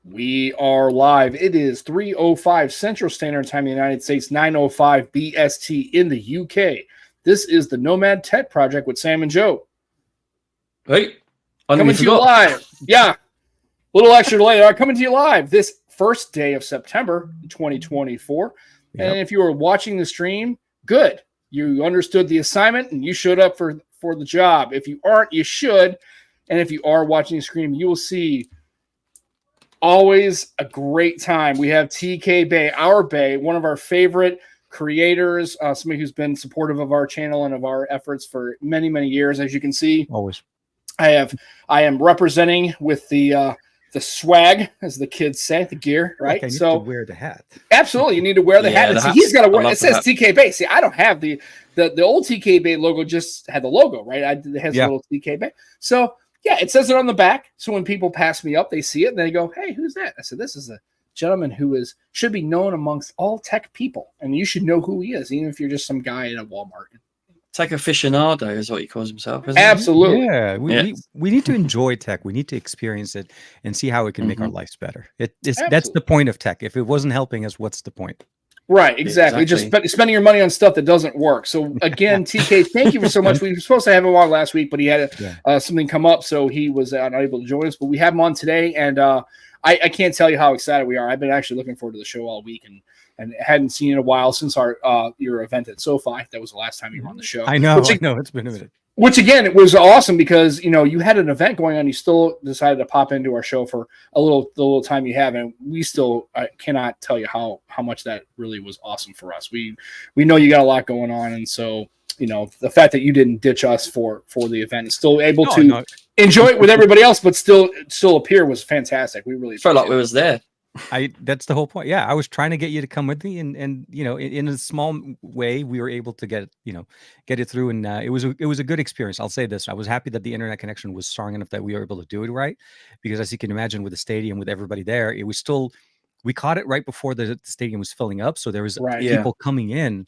We are live. It is 3:05 Central Standard Time in the United States, 9:05 BST in the UK. This is the Nomad Tech Project with Sam and Joe. Hey, coming to you live. Yeah, a little extra later. Coming to you live this first day of September 2024. Yep. And if you were watching the stream, good. You understood the assignment and you showed up for the job. If you aren't, you should. And if you are watching the stream, you will see always a great time. We have TK Bay, our Bay, one of our favorite creators, somebody who's been supportive of our channel and of our efforts for many, many years. As you can see, always. I am representing with the swag, as the kids say, the gear, right? Like I need to wear the hat. Absolutely, you need to wear the hat. And see, he's got to wear. It says TK Bay. See, I don't have the old TK Bay logo. Just had the logo, right? It has a little TK Bay. So. Yeah, it says it on the back. So when people pass me up, they see it and they go, "Hey, who's that?" I said, "This is a gentleman who should be known amongst all tech people, and you should know who he is, even if you're just some guy in a Walmart." Tech aficionado is what he calls himself, isn't Absolutely. Yeah, we need to enjoy tech. We need to experience it and see how it can make our lives better. That's the point of tech. If it wasn't helping us, what's the point? Right, exactly. Just spending your money on stuff that doesn't work. So again, TK, thank you so much. We were supposed to have him on last week, but he had something come up, so he was unable to join us. But we have him on today, and I can't tell you how excited we are. I've been actually looking forward to the show all week, and hadn't seen it in a while since your event at SoFi. That was the last time you were on the show. I know. It's been a minute. Which again, it was awesome because you had an event going on. You still decided to pop into our show for the little time you have, and we still cannot tell you how much that really was awesome for us. We know you got a lot going on, and so the fact that you didn't ditch us for the event and still able to enjoy it with everybody else, but still appear was fantastic. We really felt like we was there. That's the whole point. Yeah, I was trying to get you to come with me, and in a small way, we were able to get it through, and it was a good experience. I'll say this: I was happy that the internet connection was strong enough that we were able to do it right, because as you can imagine, with the stadium, with everybody there, it was still we caught it right before the stadium was filling up, so there was people coming in.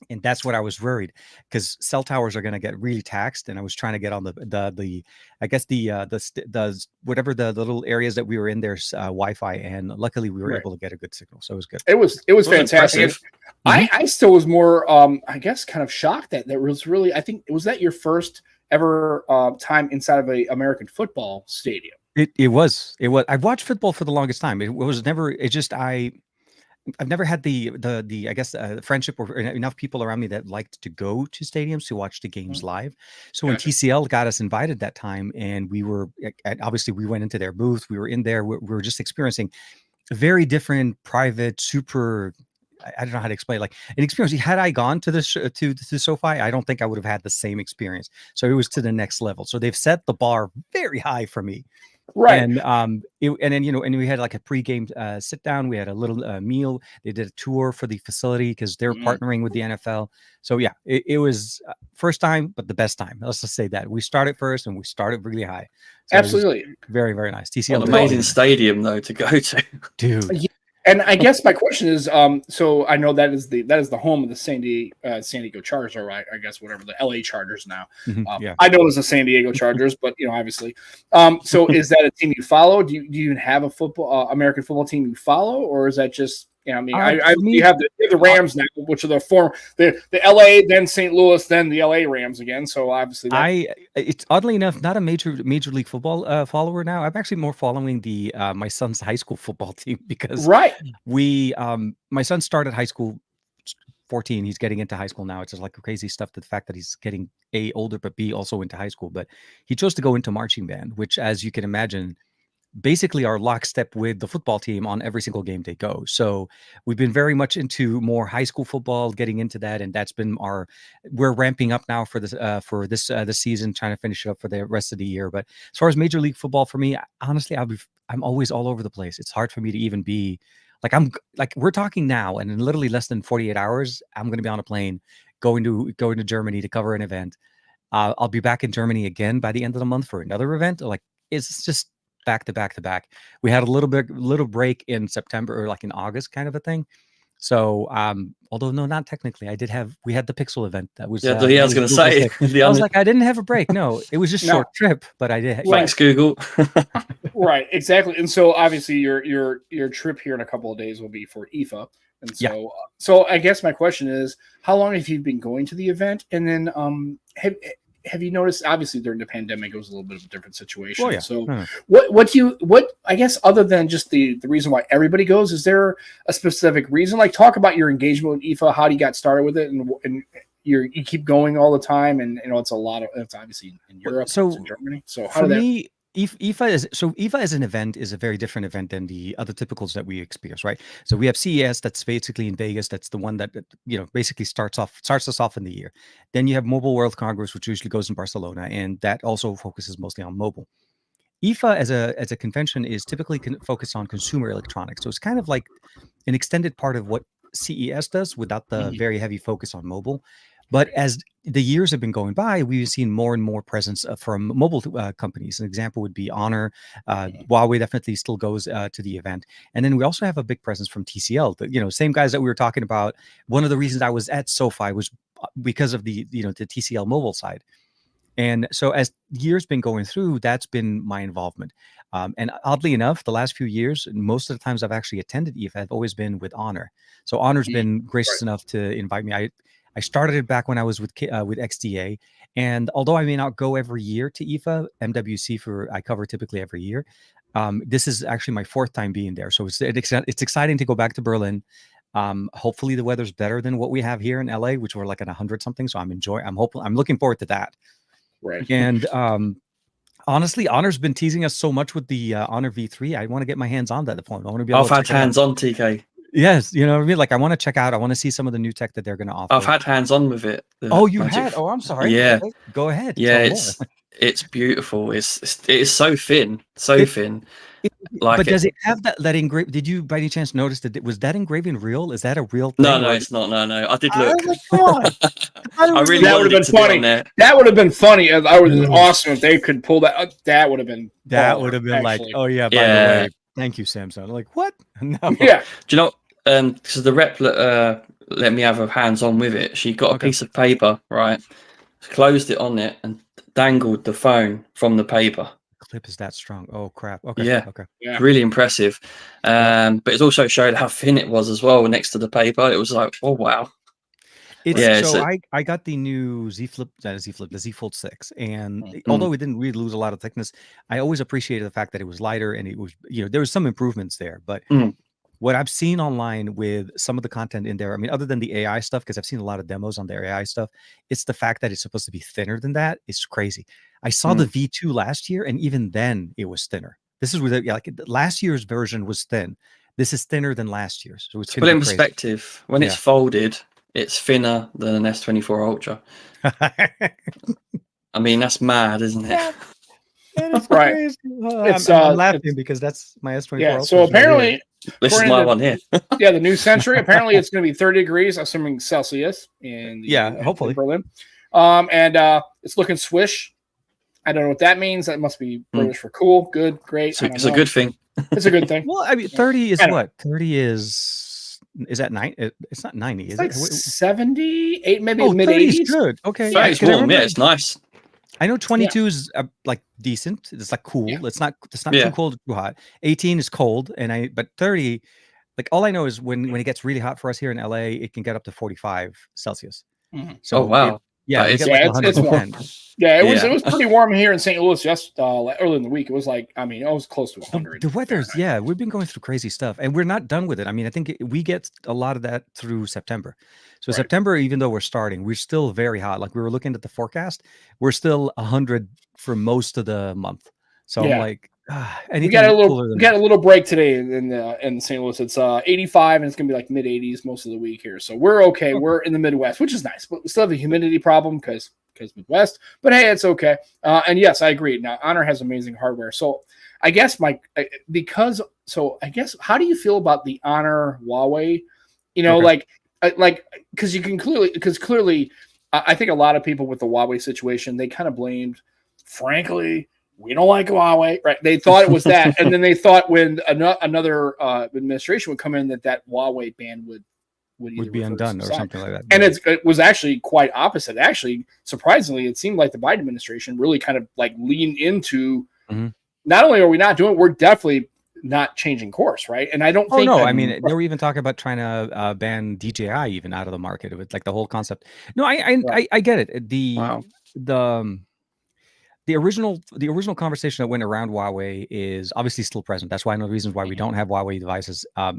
And that's what I was worried, because cell towers are going to get really taxed, and I was trying to get on the whatever the little areas that we were in, there's Wi-Fi, and luckily we were able to get a good signal, so it was good. It was fantastic. I still was more I guess kind of shocked that was really, I think, was that your first ever time inside of a American football stadium? It was. I've watched football for the longest time. It was never. It just I've never had the I guess friendship or enough people around me that liked to go to stadiums to watch the games live. So when TCL got us invited that time, and we were obviously we went into their booth, we were in there, we were just experiencing a very different, private, super. I don't know how to explain, like an experience. Had I gone to this to SoFi, I don't think I would have had the same experience. So it was to the next level. So they've set the bar very high for me. Right. And and then we had like a pregame sit down. We had a little meal. They did a tour for the facility because they're partnering with the NFL. So yeah, it was first time, but the best time. Let's just say that we started first and we started really high. So absolutely, very, very nice. TCL, an amazing stadium though to go to, dude. And I guess my question is, so I know that is the home of the San Diego Chargers, or I guess whatever, the LA Chargers now. I know it's the San Diego Chargers, but obviously. So is that a team you follow? Do you even have a American football team you follow, or is that just you have the Rams now, which are the LA, then St. Louis, then the LA Rams again. So obviously, it's oddly enough not a major league football follower now. I'm actually more following the my son's high school football team, because my son started high school 14. He's getting into high school now. It's just like crazy stuff. The fact that he's getting A, older, but B, also into high school. But he chose to go into marching band, which, as you can imagine, basically are lockstep with the football team on every single game they go. So we've been very much into more high school football, getting into that, and that's been we're ramping up now for this season, trying to finish it up for the rest of the year. But as far as Major League Football, for me, honestly, I'm always all over the place. It's hard for me to even be we're talking now, and in literally less than 48 hours, I'm going to be on a plane going to Germany to cover an event. I'll be back in Germany again by the end of the month for another event. Like, it's just back to back to back. We had a little break in September, or like in August kind of a thing. So, although no, not technically, we had the Pixel event. That was, I was going to say. I was like, I didn't have a break. No, it was just short trip, but I did. Thanks, Google. Right, exactly. And so obviously your trip here in a couple of days will be for IFA. And so, so I guess my question is, how long have you been going to the event? And then, have you noticed? Obviously, during the pandemic, it was a little bit of a different situation. Oh, yeah. So, what I guess, other than just the reason why everybody goes, is there a specific reason? Like, talk about your engagement with IFA, how you got started with it, and you keep going all the time, and it's obviously in Europe, so it's in Germany. So, how did that? IFA as an event is a very different event than the other typicals that we experience, right? So we have CES, that's basically in Vegas. That's the one that basically starts us off in the year. Then you have Mobile World Congress, which usually goes in Barcelona, and that also focuses mostly on mobile. IFA as a convention is typically focused on consumer electronics, so it's kind of like an extended part of what CES does without the very heavy focus on mobile. But as the years have been going by, we've seen more and more presence from mobile companies. An example would be Honor. Huawei definitely still goes to the event. And then we also have a big presence from TCL. Same guys that we were talking about. One of the reasons I was at SoFi was because of the TCL mobile side. And so as years been going through, that's been my involvement. And oddly enough, the last few years, most of the times I've actually attended IFA, I've always been with Honor. So Honor's been gracious enough to invite me. I started it back when I was with XDA, and although I may not go every year to IFA, MWC I cover typically every year. This is actually my fourth time being there, so it's exciting to go back to Berlin. Hopefully the weather's better than what we have here in LA, which we're like at 100 something. So I'm looking forward to that. Right. And honestly, Honor's been teasing us so much with the Honor V3. I want to get my hands on that phone. I want to be able I've had hands on, TK. Yes, you know what I mean? Like, I want to check out. I want to see some of the new tech that they're going to offer. I've had hands-on with it. Oh, you had? Oh, I'm sorry. Yeah. Okay. Go ahead. Yeah, it's beautiful. It is so thin, thin. But does it have that engraving? Did you, by any chance, notice was that engraving real? Is that a real thing? No, it's not. No. I did look. I really that would have been funny. That would have been funny. I would have been awesome if they could pull that. That would have been. That would have been like, oh yeah, by the way, thank you, Samsung. Like, what? No. Yeah. Do you know? Because the rep let me have a hands-on with it. She got a piece of paper, right? Closed it on it and dangled the phone from the paper. The clip is that strong. Oh crap. Okay. Yeah. Okay. Yeah. Really impressive. But it also showed how thin it was as well next to the paper. It was like, oh wow. I got the new the Z Fold 6, and although it didn't really lose a lot of thickness, I always appreciated the fact that it was lighter and it was, there was some improvements there. But what I've seen online with some of the content in there, I mean, other than the AI stuff, because I've seen a lot of demos on their AI stuff, it's the fact that it's supposed to be thinner than that. It's crazy. I saw the V2 last year, and even then it was thinner. This is where last year's version was thin. This is thinner than last year's. So it's to put it in perspective, when it's folded, it's thinner than an S24 Ultra. I mean, that's mad, isn't it? That is crazy. I'm laughing because that's my S24 Ultra. So apparently, this is my one here. The new Century. Apparently, it's going to be 30 degrees, assuming Celsius in hopefully in Berlin. And it's looking swish. I don't know what that means. That must be British for cool, good, great. So it's a good thing. It's a good thing. Well, I mean, 30 is what? 30 is that 9? It's not 90. Is like it 78? Maybe mid 80s. Good. Okay. It's warm. Yeah, it's nice. I know 22 is like decent. It's like cool. Yeah. It's not too cold or too hot. 18 is cold, but 30, like all I know is when it gets really hot for us here in LA, it can get up to 45 Celsius. So wow. It's warm. Yeah, it was pretty warm here in St. Louis early in the week. It was like, I mean, it was close to 100. The weather's, we've been going through crazy stuff, and we're not done with it. I mean, I think we get a lot of that through September. So September, even though we're still very hot. Like we were looking at the forecast, we're still 100 for most of the month. So I'm like, we got a little break today in St. Louis. It's 85 and it's gonna be like mid 80s most of the week here. So we're okay. We're in the Midwest, which is nice, but we still have a humidity problem because Midwest. But hey, it's okay. And yes, I agree. Now Honor has amazing hardware. So I guess how do you feel about the Honor Huawei? Because clearly, I think a lot of people with the Huawei situation, they kind of blamed, frankly, we don't like Huawei, right? They thought it was that, and then they thought when another administration would come in that Huawei ban would would be undone or something like that. And it was actually quite opposite. Actually, surprisingly, it seemed like the Biden administration really kind of like leaned into not only are we not doing it, we're definitely not changing course, right? And I don't think. No, I mean, they were even talking about trying to ban DJI even out of the market. It was like the whole concept. No, I get it. The original conversation that went around Huawei is obviously still present. That's why one of the reasons why we don't have Huawei devices. I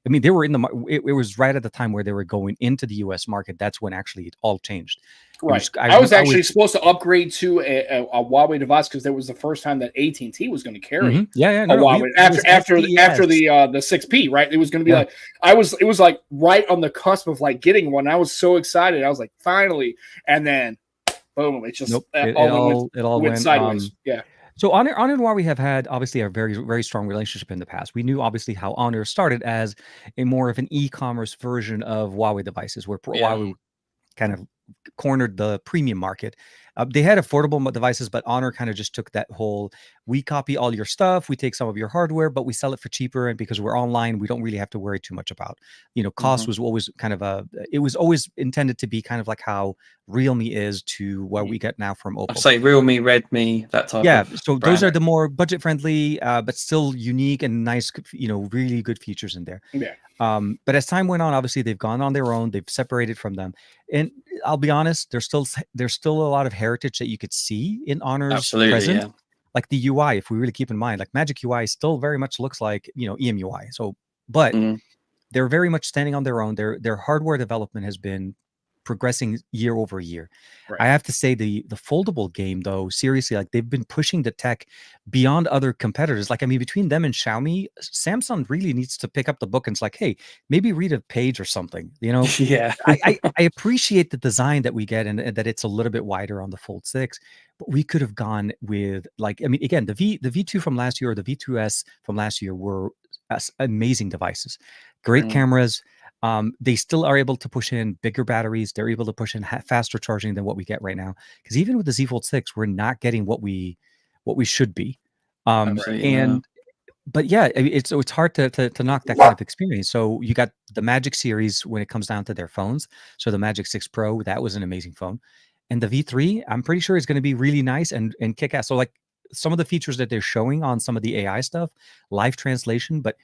mean, they were in it was right at the time where they were going into the US market. That's when actually it all changed. Right. I was actually supposed to upgrade to a Huawei device because that was the first time that AT&T was going to carry a Huawei after the 6P, right? It was going to be like it was like right on the cusp of like getting one. I was so excited. I was like, finally, and then boom! It just it all went sideways. So Honor and Huawei have had obviously a very, very strong relationship in the past. We knew obviously how Honor started as a more of an e-commerce version of Huawei devices, where Huawei kind of cornered the premium market. They had affordable devices, but Honor kind of just took that whole, we copy all your stuff, we take some of your hardware, but we sell it for cheaper. And because we're online, we don't really have to worry too much about, cost was always kind of it was always intended to be kind of like how Realme is to what we get now from Oppo. I'd say Realme, Redmi, that type of so brand. Those are the more budget friendly, but still unique and nice, really good features in there. But as time went on, obviously they've gone on their own, they've separated from them. And I'll be honest, there's still a lot of heritage that you could see in Honor's present. Like the UI, if we really keep in mind, like Magic UI still very much looks like, EMUI. So, but they're very much standing on their own. Their hardware development has been progressing year over year. I have to say the foldable game though, seriously, like they've been pushing the tech beyond other competitors. Like, I mean, between them and Xiaomi, Samsung really needs to pick up the book and it's like, hey, maybe read a page or something, I appreciate the design that we get and that it's a little bit wider on the Fold 6, but we could have gone with again, the V2 from last year or the V2S from last year were amazing devices, great cameras. They still are able to push in bigger batteries. They're able to push in faster charging than what we get right now. Because even with the Z Fold 6, we're not getting what we should be. But yeah, it's hard to knock that kind of experience. So you got the Magic series when it comes down to their phones. So the Magic 6 Pro, that was an amazing phone, and the V3, I'm pretty sure is going to be really nice and kick ass. So like some of the features that they're showing on some of the AI stuff, live translation, but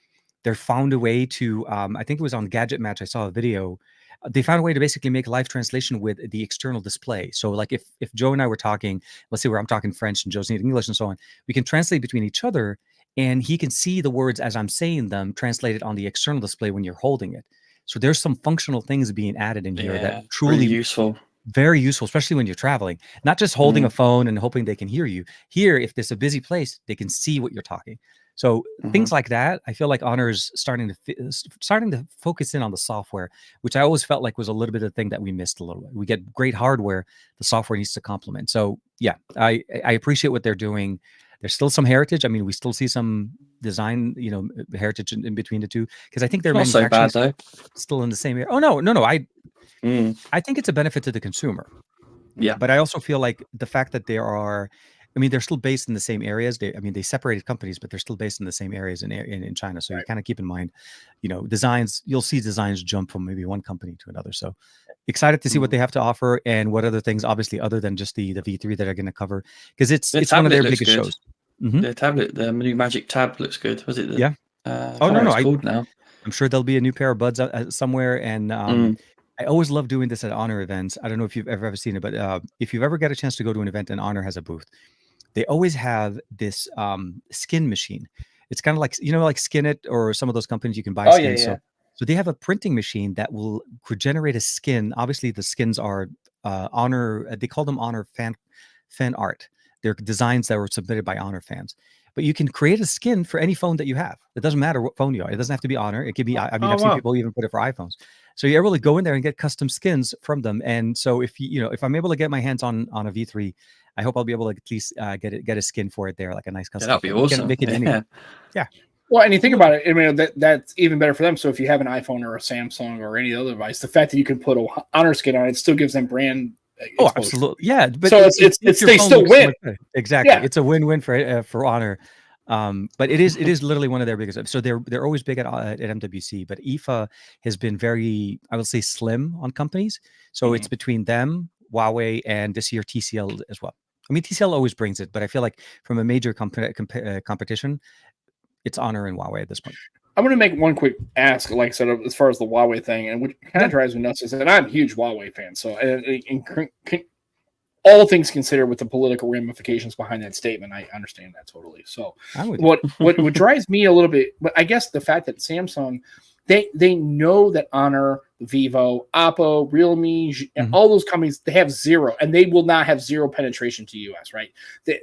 they found a way to, I think it was on Gadget Match, I saw a video. They found a way to basically make live translation with the external display. So like if Joe and I were talking, let's say where I'm talking French and Joe's speaking English and so on, we can translate between each other and he can see the words as I'm saying them translated on the external display when you're holding it. So there's some functional things being added in here that truly really useful. Very useful, especially when you're traveling, not just holding a phone and hoping they can hear you. Here, if there's a busy place, they can see what you're talking. So things like that, I feel like Honor is starting to focus in on the software, which I always felt like was a little bit of the thing that we missed a little bit. We get great hardware, the software needs to complement. So yeah, I appreciate what they're doing. There's still some heritage. I mean, we still see some design, heritage in between the two, because I think they're not so bad though. Still in the same area. Oh no, I think it's a benefit to the consumer. Yeah, but I also feel like the fact that they're still based in the same areas. They separated companies, but they're still based in the same areas in China. So you kind of keep in mind, designs. You'll see designs jump from maybe one company to another. So excited to see what they have to offer and what other things, obviously, other than just the V3 that are going to cover, because it's one of their biggest shows. The new Magic Tab looks good. Was it? No, it's called now. I'm sure there'll be a new pair of buds somewhere, and I always love doing this at Honor events. I don't know if you've ever seen it, but if you've ever got a chance to go to an event and Honor has a booth, they always have this skin machine. It's kind of like, like Skin It or some of those companies you can buy skins. So they have a printing machine that will generate a skin. Obviously, the skins are Honor. They call them Honor fan art. They're designs that were submitted by Honor fans. But you can create a skin for any phone that you have. It doesn't matter what phone you are. It doesn't have to be Honor. It could be, I've seen people even put it for iPhones. So you're able to go in there and get custom skins from them. And so if if I'm able to get my hands on a V3, I hope I'll be able to at least get a skin for it there, like a nice custom. That'd be awesome. Make it yeah. Well, and you think about it, I mean, that's even better for them. So if you have an iPhone or a Samsung or any other device, the fact that you can put a Honor skin on it still gives them brand exposure. Absolutely, yeah. But so it's they still win. Exactly, it's a win-win for Honor. But it is literally one of their biggest. So they're always big at MWC, but IFA has been very, I would say, slim on companies. So it's between them, Huawei, and this year TCL as well. I mean, TCL always brings it, but I feel like from a major competition, it's Honor and Huawei at this point. I'm going to make one quick ask, like I said, as far as the Huawei thing, and what kind of drives me nuts is that I'm a huge Huawei fan. So, all things considered, with the political ramifications behind that statement, I understand that totally. So, what drives me a little bit, but I guess the fact that Samsung, they know that Honor, Vivo, Oppo, Realme, all those companies, they have zero, and they will not have zero penetration to US, right?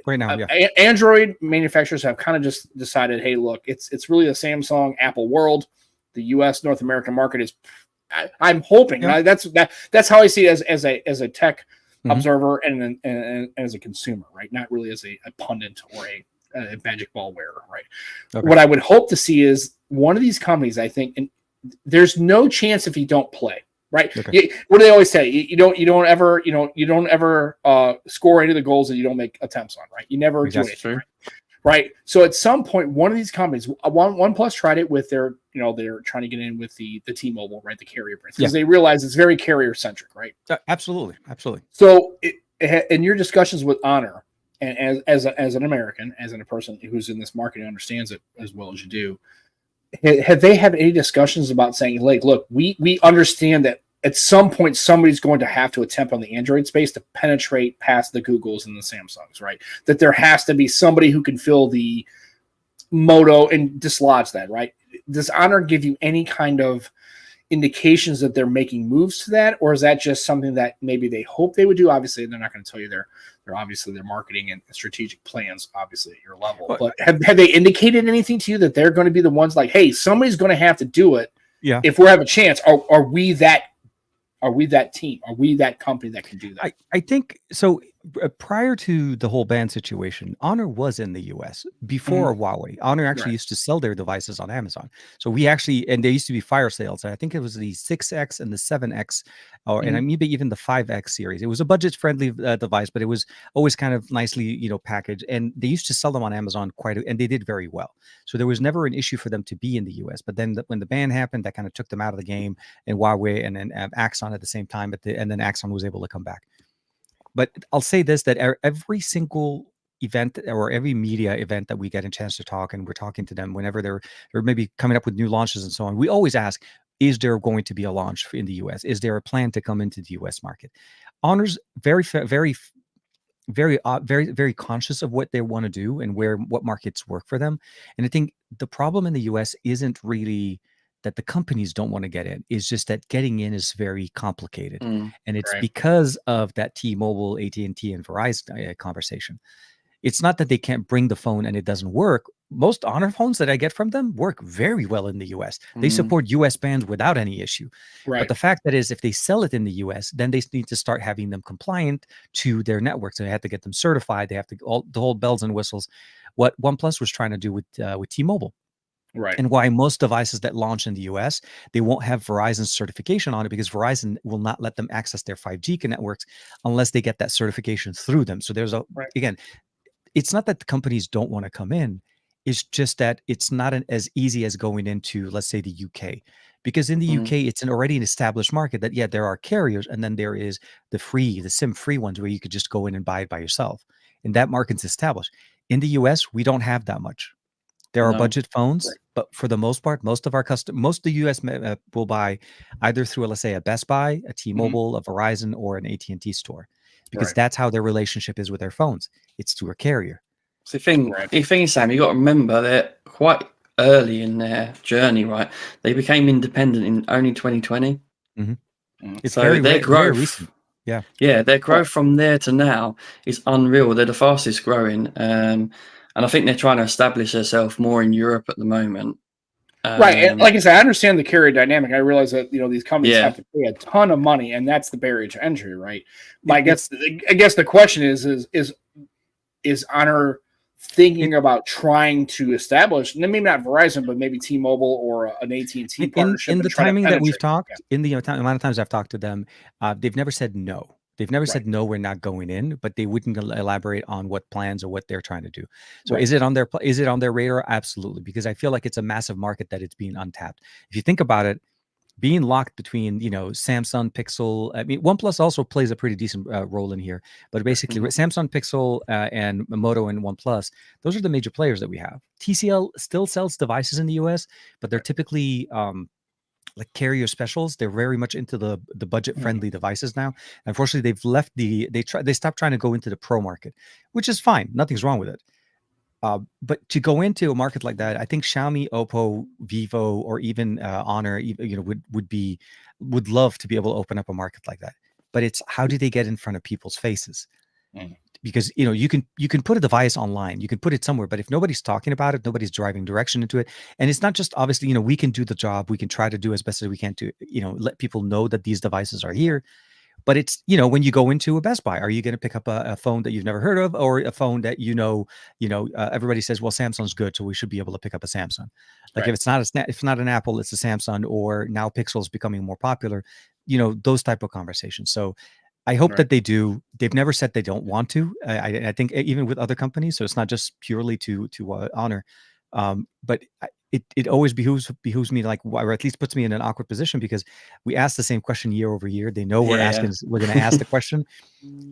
Right now, Android manufacturers have kind of just decided, hey, look, it's really a Samsung, Apple world. The US North American market is. I'm hoping that's how I see it as a tech observer and as a consumer, right? Not really as a pundit or a magic ball wearer, right? Okay. What I would hope to see is one of these companies, I think, and there's no chance if you don't play, right? Okay. What do they always say? You don't ever score any of the goals that you don't make attempts on, right? You never do it, right? So at some point, one of these companies, OnePlus tried it with their, they're trying to get in with the T-Mobile, right? The carrier brand, because they realize it's very carrier centric, right? Absolutely. So in your discussions with Honor, and as an American, as a person who's in this market and understands it as well as you do, have they had any discussions about saying, like, look, we understand that at some point somebody's going to have to attempt on the Android space to penetrate past the Googles and the Samsungs, right? That there has to be somebody who can fill the Moto and dislodge that, right? Does Honor give you any kind of indications that they're making moves to that, or is that just something that maybe they hope they would do? Obviously, they're not going to tell you their marketing and strategic plans, obviously, at your level. But have they indicated anything to you that they're going to be the ones like, hey, somebody's going to have to do it? Yeah. If we have a chance, are we that team? Are we that company that can do that? I think so. Prior to the whole ban situation, Honor was in the US before Huawei. Honor actually used to sell their devices on Amazon. So and there used to be fire sales. I think it was the 6X and the 7X, and maybe even the 5X series. It was a budget-friendly device, but it was always kind of nicely, packaged. And they used to sell them on Amazon and they did very well. So there was never an issue for them to be in the US. But then when the ban happened, that kind of took them out of the game, and Huawei and then Axon at the same time, and then Axon was able to come back. But I'll say this, that every single event or every media event that we get a chance to talk, and we're talking to them whenever they're maybe coming up with new launches and so on, we always ask, is there going to be a launch in the US? Is there a plan to come into the US market? Honor's very conscious of what they want to do and what markets work for them. And I think the problem in the US isn't really that the companies don't want to get in, is just that getting in is very complicated. And it's because of that T-Mobile, AT&T, and Verizon conversation. It's not that they can't bring the phone and it doesn't work. Most Honor phones that I get from them work very well in the US. They support US bands without any issue. But the fact that is, if they sell it in the US, then they need to start having them compliant to their networks. So they have to get them certified. They have to the whole bells and whistles. What OnePlus was trying to do with T-Mobile. Right. And why most devices that launch in the US, they won't have Verizon's certification on it, because Verizon will not let them access their 5G networks unless they get that certification through them. So there's again, it's not that the companies don't want to come in. It's just that it's not as easy as going into, let's say, the UK. Because in the UK, it's already an established market that, there are carriers, and then there is the SIM-free ones where you could just go in and buy it by yourself. And that market's established. In the US, we don't have that much. There are budget phones, but for the most part, most of the US will buy either through, let's say, a Best Buy, a T-Mobile, a Verizon, or an AT&T store, because that's how their relationship is with their phones. It's through a carrier. So the thing is, Sam, you got to remember they're quite early in their journey, right? They became independent in only 2020. It's so very recent. Yeah, their growth from there to now is unreal. They're the fastest growing. And I think they're trying to establish themselves more in Europe at the moment. Right. And like I said, I understand the carrier dynamic. I realize that, these companies have to pay a ton of money, and that's the barrier to entry, right? But I guess the question is Honor thinking about trying to establish, maybe not Verizon, but maybe T-Mobile or an AT&T partnership? In the timing that we've talked, in the amount of times I've talked to them, they've never said no. They've never said no, we're not going in, but they wouldn't elaborate on what plans or what they're trying to do. So is it on their radar? Absolutely, because I feel like it's a massive market that it's being untapped. If you think about it, being locked between, Samsung, Pixel. I mean, OnePlus also plays a pretty decent role in here, but basically Samsung, Pixel, and Moto and OnePlus, those are the major players that we have. TCL still sells devices in the US, but they're typically like carrier specials. They're very much into the budget friendly devices now. Unfortunately, they've left they stopped trying to go into the pro market, which is fine. Nothing's wrong with it. But to go into a market like that, I think Xiaomi, Oppo, Vivo, or even Honor, would love to be able to open up a market like that. But it's how do they get in front of people's faces? Because you can put a device online, you can put it somewhere, but if nobody's talking about it, nobody's driving direction into it, and it's not just obviously we can do the job, we can try to do as best as we can to let people know that these devices are here. But it's, when you go into a Best Buy, are you going to pick up a phone that you've never heard of, or a phone that everybody says, well, Samsung's good, so we should be able to pick up a Samsung. Like if it's not an Apple, it's a Samsung, or now Pixel is becoming more popular, those type of conversations. So I hope that they do. They've never said they don't want to. I think even with other companies, so it's not just purely to Honor. But it always behooves me, or at least puts me in an awkward position, because we ask the same question year over year. They know we're going to ask the question,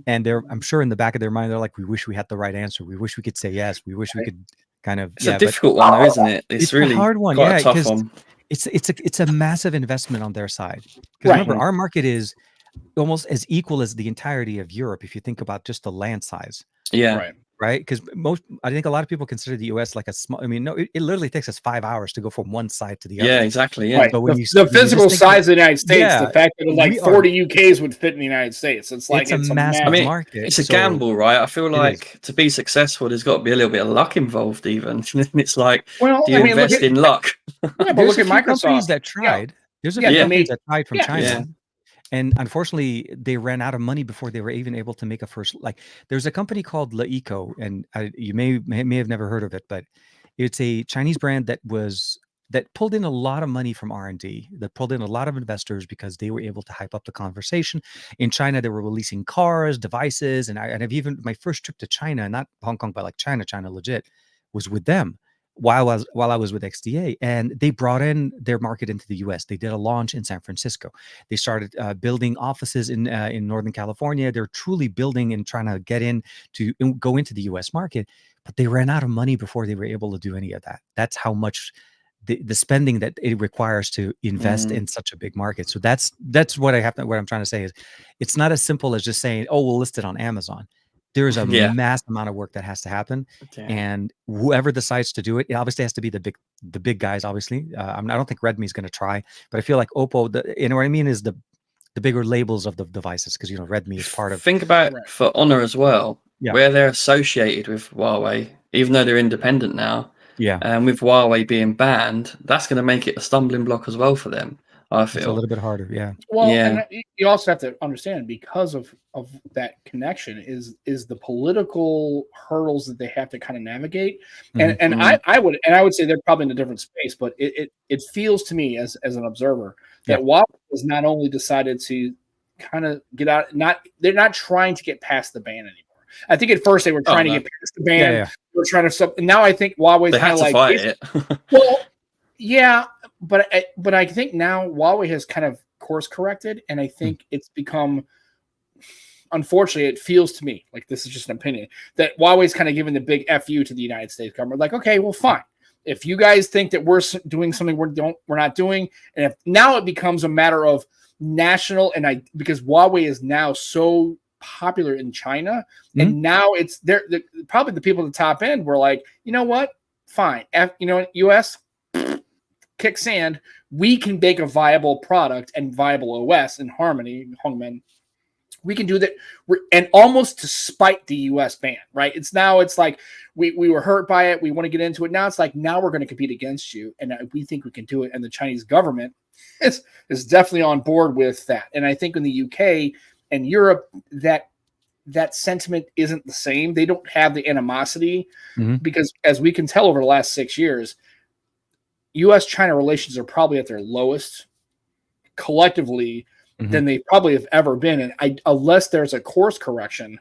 and I'm sure in the back of their mind, they're like, we wish we had the right answer. We wish we could say yes. We wish we could kind of. It's a difficult one, though, isn't it? It's really a hard one. Quite a tough one. It's a massive investment on their side. Because remember, our market is almost as equal as the entirety of Europe if you think about just the land size. Yeah. Right, because I think a lot of people consider the U.S. like a small. I mean, no, it literally takes us 5 hours to go from one side to the other. Yeah, exactly. Yeah, but when the physical size of the United States, the fact that like 40 UKs would fit in the United States, it's a massive market. It's a gamble, right? I feel like to be successful, there's got to be a little bit of luck involved, even. It's like, do you invest in luck? Yeah, but look at Microsoft that tried. There's a few companies that tried from China. Yeah. And unfortunately, they ran out of money before they were even able to make a first. Like, there's a company called Leeco, and you may have never heard of it, but it's a Chinese brand that pulled in a lot of money from R&D, that pulled in a lot of investors because they were able to hype up the conversation. In China, they were releasing cars, devices, and I've even my first trip to China, not Hong Kong, but like China legit, was with them. While I was with XDA, and they brought in their market into the U.S. They did a launch in San Francisco. They started building offices in Northern California. They're truly building and trying to get in to go into the U.S. market, but they ran out of money before they were able to do any of that. That's how much the spending that it requires to invest in such a big market. So that's what I'm trying to say is, it's not as simple as just saying, oh, we'll list it on Amazon. There's a massive amount of work that has to happen, and whoever decides to do it, it obviously has to be the big guys. Obviously, I don't think Redmi is going to try, but I feel like Oppo, what I mean is the bigger labels of the devices, because Redmi is part of. Think about for Honor as well, where they're associated with Huawei, even though they're independent now. Yeah, and with Huawei being banned, that's going to make it a stumbling block as well for them. I feel it's a little bit harder. Yeah. Well, and you also have to understand, because of that connection is the political hurdles that they have to kind of navigate. And I would say they're probably in a different space, but it feels to me as an observer that Huawei has not only decided to kind of get out, they're not trying to get past the ban anymore. I think at first they were trying to get past the ban. They were trying to and now I think Huawei's kind of like fight it. Well, yeah, but I think now Huawei has kind of course corrected, and I think it's become, unfortunately, it feels to me like, this is just an opinion, that Huawei's kind of giving the big FU to the United States government. Like, okay, well, fine. If you guys think that we're doing something we're not doing, and if now it becomes a matter of national, because Huawei is now so popular in China, and now it's probably the people at the top end were like, you know what, fine, U.S. kick sand, we can make a viable product and viable OS in Harmony, Hongmen. We can do that, and almost to spite the U.S. ban, right? It's like we were hurt by it. We want to get into it. Now it's like, now we're going to compete against you, and we think we can do it. And the Chinese government is definitely on board with that. And I think in the UK and Europe, that sentiment isn't the same. They don't have the animosity because, as we can tell over the last 6 years, U.S.-China relations are probably at their lowest collectively than they probably have ever been. And unless there's a course correction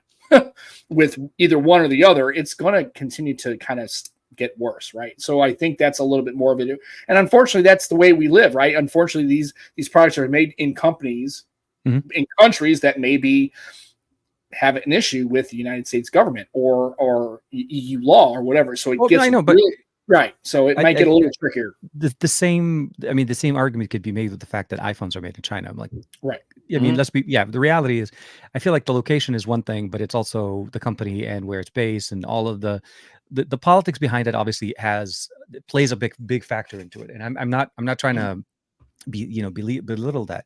with either one or the other, it's going to continue to kind of get worse, right? So I think that's a little bit more of it. And unfortunately, that's the way we live, right? Unfortunately, these products are made in companies, in countries that maybe have an issue with the United States government or EU law or whatever. So it gets right. So it might get a little trickier. The same argument could be made with the fact that iPhones are made in China. I'm like, right. I mean, the reality is, I feel like the location is one thing, but it's also the company and where it's based and all of the politics behind it obviously plays a big factor into it. And I'm not trying to belittle that.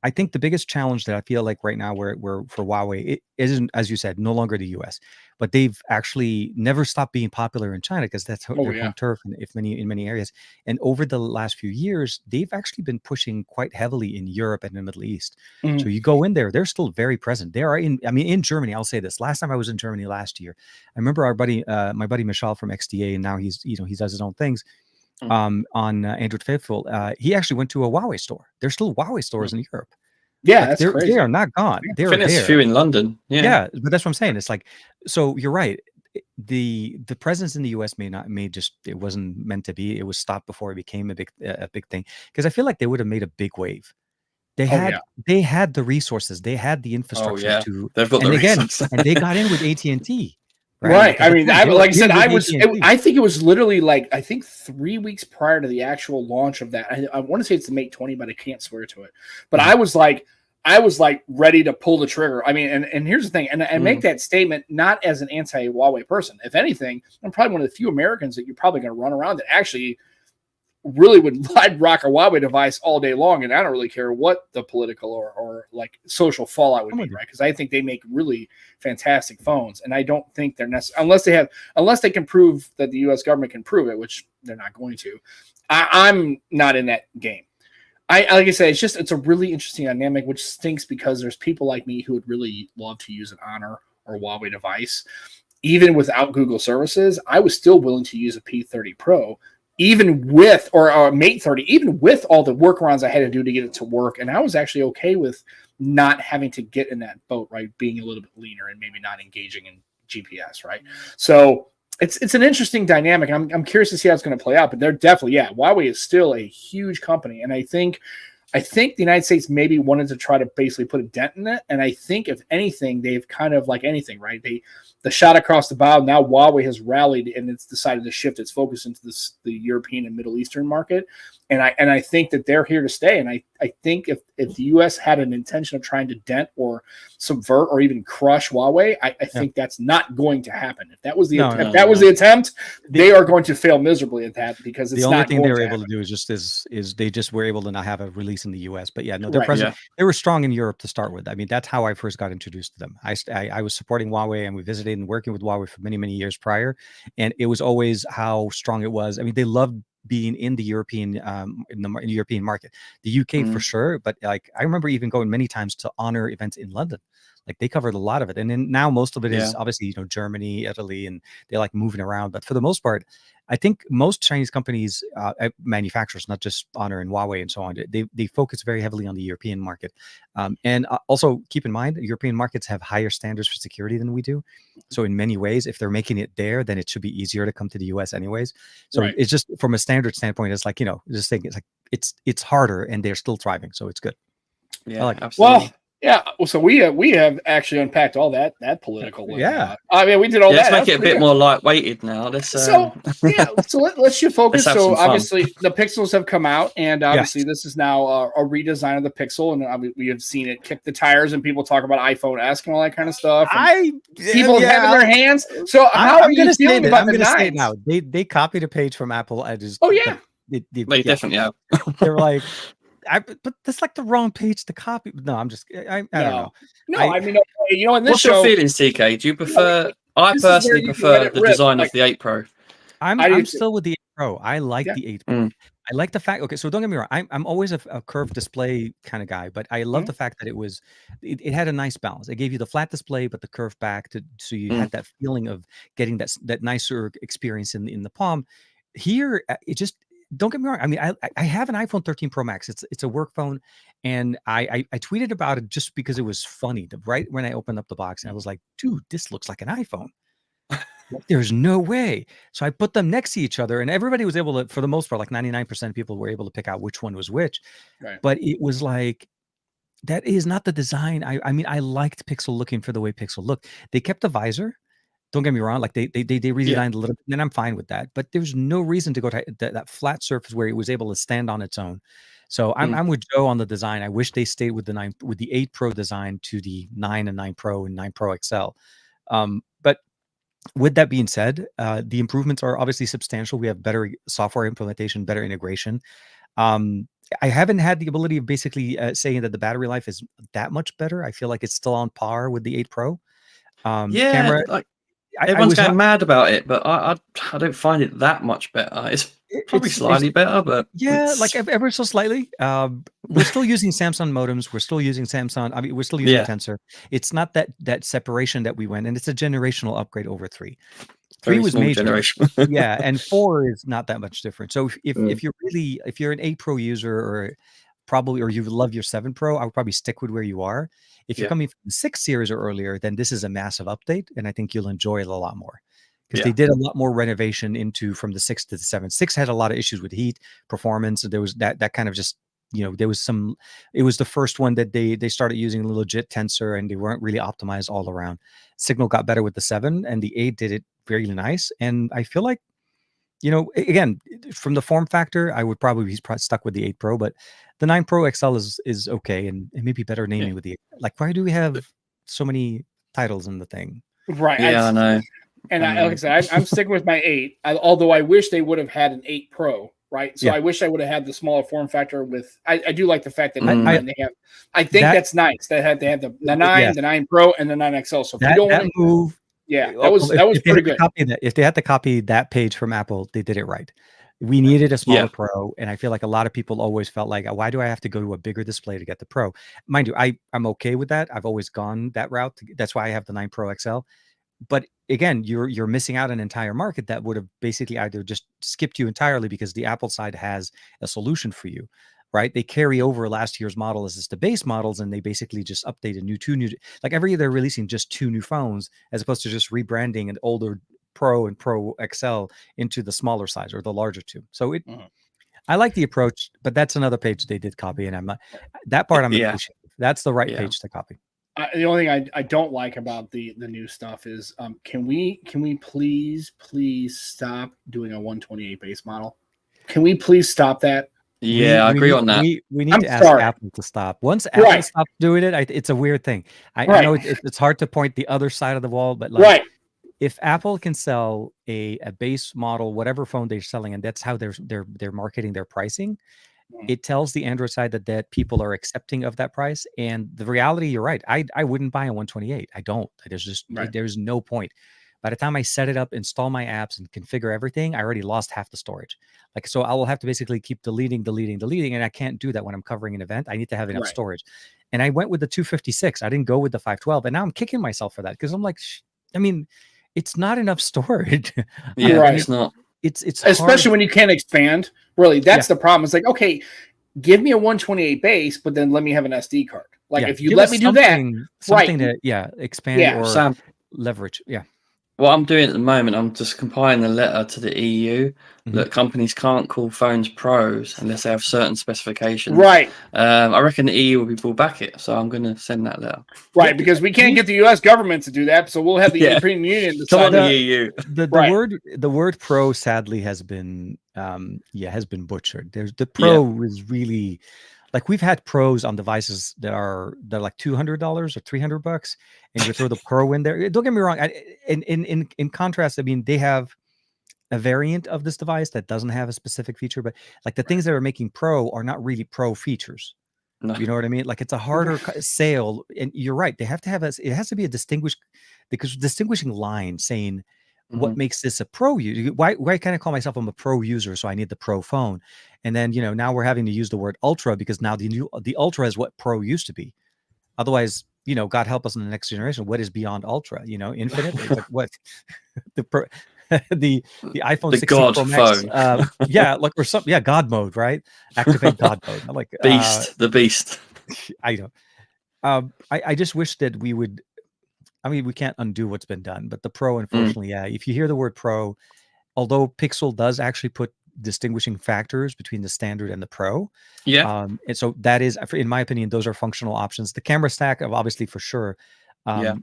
I think the biggest challenge that I feel like right now where for Huawei, it isn't, as you said, no longer the US, but they've actually never stopped being popular in China because that's their home turf in many areas. And over the last few years, they've actually been pushing quite heavily in Europe and the Middle East. So you go in there, they're still very present. They are in Germany. I'll say this. Last time I was in Germany last year, I remember my buddy Michel from XDA, and now he does his own things. On Android Faithful, he actually went to a Huawei store. There's still Huawei stores in Europe. Yeah, that's crazy. They are not gone. They're finished there. Few in London. Yeah, but that's what I'm saying. It's like, so you're right. The presence in the US it wasn't meant to be. It was stopped before it became a big thing. Because I feel like they would have made a big wave. They had the resources. They had the infrastructure to. They've got the resources. and they got in with AT&T. Right. I mean, like I said, I think it was literally like, I think 3 weeks prior to the actual launch of that. I want to say it's the Mate 20, but I can't swear to it. But I was like ready to pull the trigger. I mean, and here's the thing, and make that statement not as an anti-Huawei person. If anything, I'm probably one of the few Americans that you're probably going to run around that actually really I'd rock a Huawei device all day long, and I don't really care what the political or like social fallout would be, right? Because I think they make really fantastic phones, and I don't think they're necessary unless they can prove that the U.S. government can prove it, which they're not going to. I'm not in that game. Like I said, it's a really interesting dynamic, which stinks because there's people like me who would really love to use an Honor or Huawei device, even without Google services. I was still willing to use a P30 Pro. Even with, or Mate 30, even with all the workarounds I had to do to get it to work. And I was actually okay with not having to get in that boat, right? Being a little bit leaner and maybe not engaging in GPS, right? So it's an interesting dynamic. I'm curious to see how it's going to play out, but they're definitely, Huawei is still a huge company. And I think the United States maybe wanted to try to basically put a dent in it. And I think if anything, they've kind of like anything, right? The shot across the bow, now Huawei has rallied and it's decided to shift its focus into the European and Middle Eastern market. And I think that they're here to stay. And I think if the U.S. had an intention of trying to dent or subvert or even crush Huawei, I think that's not going to happen. If that was the attempt, they are going to fail miserably at that because it's the only not thing they were to able happen. to do is they just were able to not have a release in the U.S. But they're present. They were strong in Europe to start with. I mean, that's how I first got introduced to them. I was supporting Huawei, and we visited and working with Huawei for many, many years prior, and it was always how strong it was. I mean, they loved being in the European in the European market, the UK for sure. But like I remember even going many times to Honor events in London. Like they covered a lot of it, and then now most of it is obviously Germany, Italy, and they like moving around. But for the most part, I think most Chinese companies, manufacturers, not just Honor and Huawei and so on, they focus very heavily on the European market. And also keep in mind, European markets have higher standards for security than we do. So in many ways, if they're making it there, then it should be easier to come to the US anyways. So it's just from a standard standpoint, it's like, just think it's like it's harder and they're still thriving. So it's good. Yeah, absolutely. Well, yeah, so we have actually unpacked all that political. I mean, we did all that. Let's make it a bit more lightweighted now. Let's let's shift focus. So obviously fun. The Pixels have come out, and obviously this is now a redesign of the Pixel, and we have seen it kick the tires, and people talk about iPhone-esque and all that kind of stuff. People have in their hands. So how are you feeling about the 9s? Say it now. They copied a page from Apple. They definitely have. They're like. But that's like the wrong page to copy. No, I'm just. I don't know. No, I mean, in this what's your feelings, TK? Do you prefer? I personally prefer the design of the 8 Pro. I'm still with the 8 Pro. I like the 8 Pro. I like the fact. Okay, so don't get me wrong. I'm always a curved display kind of guy, but I love the fact that it had a nice balance. It gave you the flat display, but the curved back so you had that feeling of getting that nicer experience in the palm. Here, don't get me wrong. I mean, I have an iPhone 13 Pro Max. It's a work phone, and I tweeted about it just because it was funny. Right when I opened up the box, and I was like, dude, this looks like an iPhone. There's no way. So I put them next to each other, and everybody was able to, for the most part, like 99% of people were able to pick out which one was which. Right. But it was like, that is not the design. I mean, I liked Pixel looking for the way Pixel looked. They kept the visor. Don't get me wrong. Like they redesigned a little bit, and I'm fine with that. But there's no reason to go to that flat surface where it was able to stand on its own. So I'm with Joe on the design. I wish they stayed with the 8 Pro design to the 9 and 9 Pro and 9 Pro XL. But with that being said, the improvements are obviously substantial. We have better software implementation, better integration. I haven't had the ability of basically saying that the battery life is that much better. I feel like it's still on par with the 8 Pro. Camera, like everyone's going mad about it, but I don't find it that much better. It's probably slightly better, but yeah, like ever so slightly. We're still using Samsung modems. We're still using Samsung. I mean, we're still using Tensor. It's not that separation that we went, and it's a generational upgrade over 3. 3 was major. Generation. Yeah, and 4 is not that much different. So if you're an 8 Pro user or you love your 7 Pro, I would probably stick with where you are. If you're coming from the 6 series or earlier, then this is a massive update, and I think you'll enjoy it a lot more because they did a lot more renovation from the 6 to the 7. 6 had a lot of issues with heat, performance. There was that kind of just, there was some. It was the first one that they started using legit tensor, and they weren't really optimized all around. Signal got better with the 7, and the 8 did it very nice. And I feel like, again, from the form factor, I would probably be stuck with the 8 Pro, but the 9 Pro XL is okay, and it may be better naming with the, like, why do we have so many titles in the thing? Right. Yeah, I know. And like I said, I'm sticking with my 8, although I wish they would have had an 8 Pro, right? So I wish I would have had the smaller form factor with, I do like the fact that they have, I think that's nice. They had the 9, the 9 Pro, and the 9 XL. So if you don't want to move, that was pretty good. If they had to copy that page from Apple, they did it right. We needed a smaller Pro, and I feel like a lot of people always felt like, why do I have to go to a bigger display to get the Pro? Mind you, I'm okay with that. I've always gone that route. That's why I have the 9 Pro XL. But again, you're missing out an entire market that would have basically either just skipped you entirely because the Apple side has a solution for you, right? They carry over last year's model as the base models, and they basically just update two new, like every year they're releasing just 2 new phones as opposed to just rebranding an older Pro and Pro XL into the smaller size or the larger 2. So I like the approach, but that's another page they did copy, and I'm not that part. I'm appreciative. That's the right page to copy. The only thing I don't like about the new stuff is can we please stop doing a 128 base model? Can we please stop that? Yeah, I agree on that. We need to ask Apple to stop. Once Apple stops doing it, it's a weird thing. I know it's hard to point the other side of the wall, but like, if Apple can sell a base model, whatever phone they're selling, and that's how they're marketing their pricing, it tells the Android side that people are accepting of that price. And the reality, you're right. I wouldn't buy a 128. I don't. There's no point. By the time I set it up, install my apps, and configure everything, I already lost half the storage. Like, so I will have to basically keep deleting, and I can't do that when I'm covering an event. I need to have enough storage. And I went with the 256. I didn't go with the 512. And now I'm kicking myself for that because I'm like, I mean, it's not enough storage. It's not. It's especially when you can't expand. Really, that's the problem. It's like, okay, give me a 128 base, but then let me have an SD card. Like, if you let me do that, something to expand or leverage. Yeah. What I'm doing at the moment, I'm just compiling a letter to the EU that companies can't call phones pros unless they have certain specifications. Right. I reckon the EU will back it, so I'm going to send that letter. Right, because we can't get the US government to do that, so we'll have the European Union decide. The EU. The word pro sadly has been butchered. The pro is really, like, we've had pros on devices they're like $200 or $300, and you throw the pro in there. Don't get me wrong. In contrast, I mean, they have a variant of this device that doesn't have a specific feature, but like the things that are making pro are not really pro features. No. You know what I mean? Like, it's a harder sale, and you're right. They have to have it has to be a distinguishing line saying what makes this a pro user. Why can't I call myself I'm a pro user? So I need the pro phone. And then, now we're having to use the word ultra because now the ultra is what pro used to be. Otherwise, God help us in the next generation. What is beyond ultra? Infinite? Like, what? The pro. the iPhone the 16 God Pro Max. phone. Yeah, like or some God mode, right? Activate God mode. Like the beast. I don't. I just wish that we would. I mean, we can't undo what's been done, but the Pro, unfortunately, yeah. If you hear the word Pro, although Pixel does actually put distinguishing factors between the standard and the Pro, and so that is, in my opinion, those are functional options. The camera stack, obviously, for sure.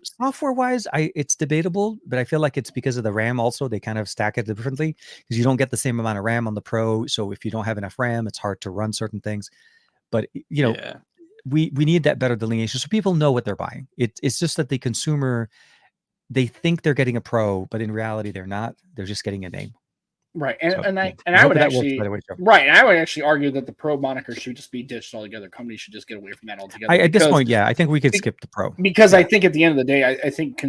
Software wise, it's debatable, but I feel like it's because of the RAM. Also, they kind of stack it differently because you don't get the same amount of RAM on the Pro. So if you don't have enough RAM, it's hard to run certain things. But you know, we need that better delineation so people know what they're buying. It's just that the consumer, they think they're getting a Pro, but in reality, they're not. They're just getting a name. Right, I would actually argue that the Pro moniker should just be ditched altogether. Companies should just get away from that altogether. At this point, I think we could skip the Pro because I think at the end of the day, I think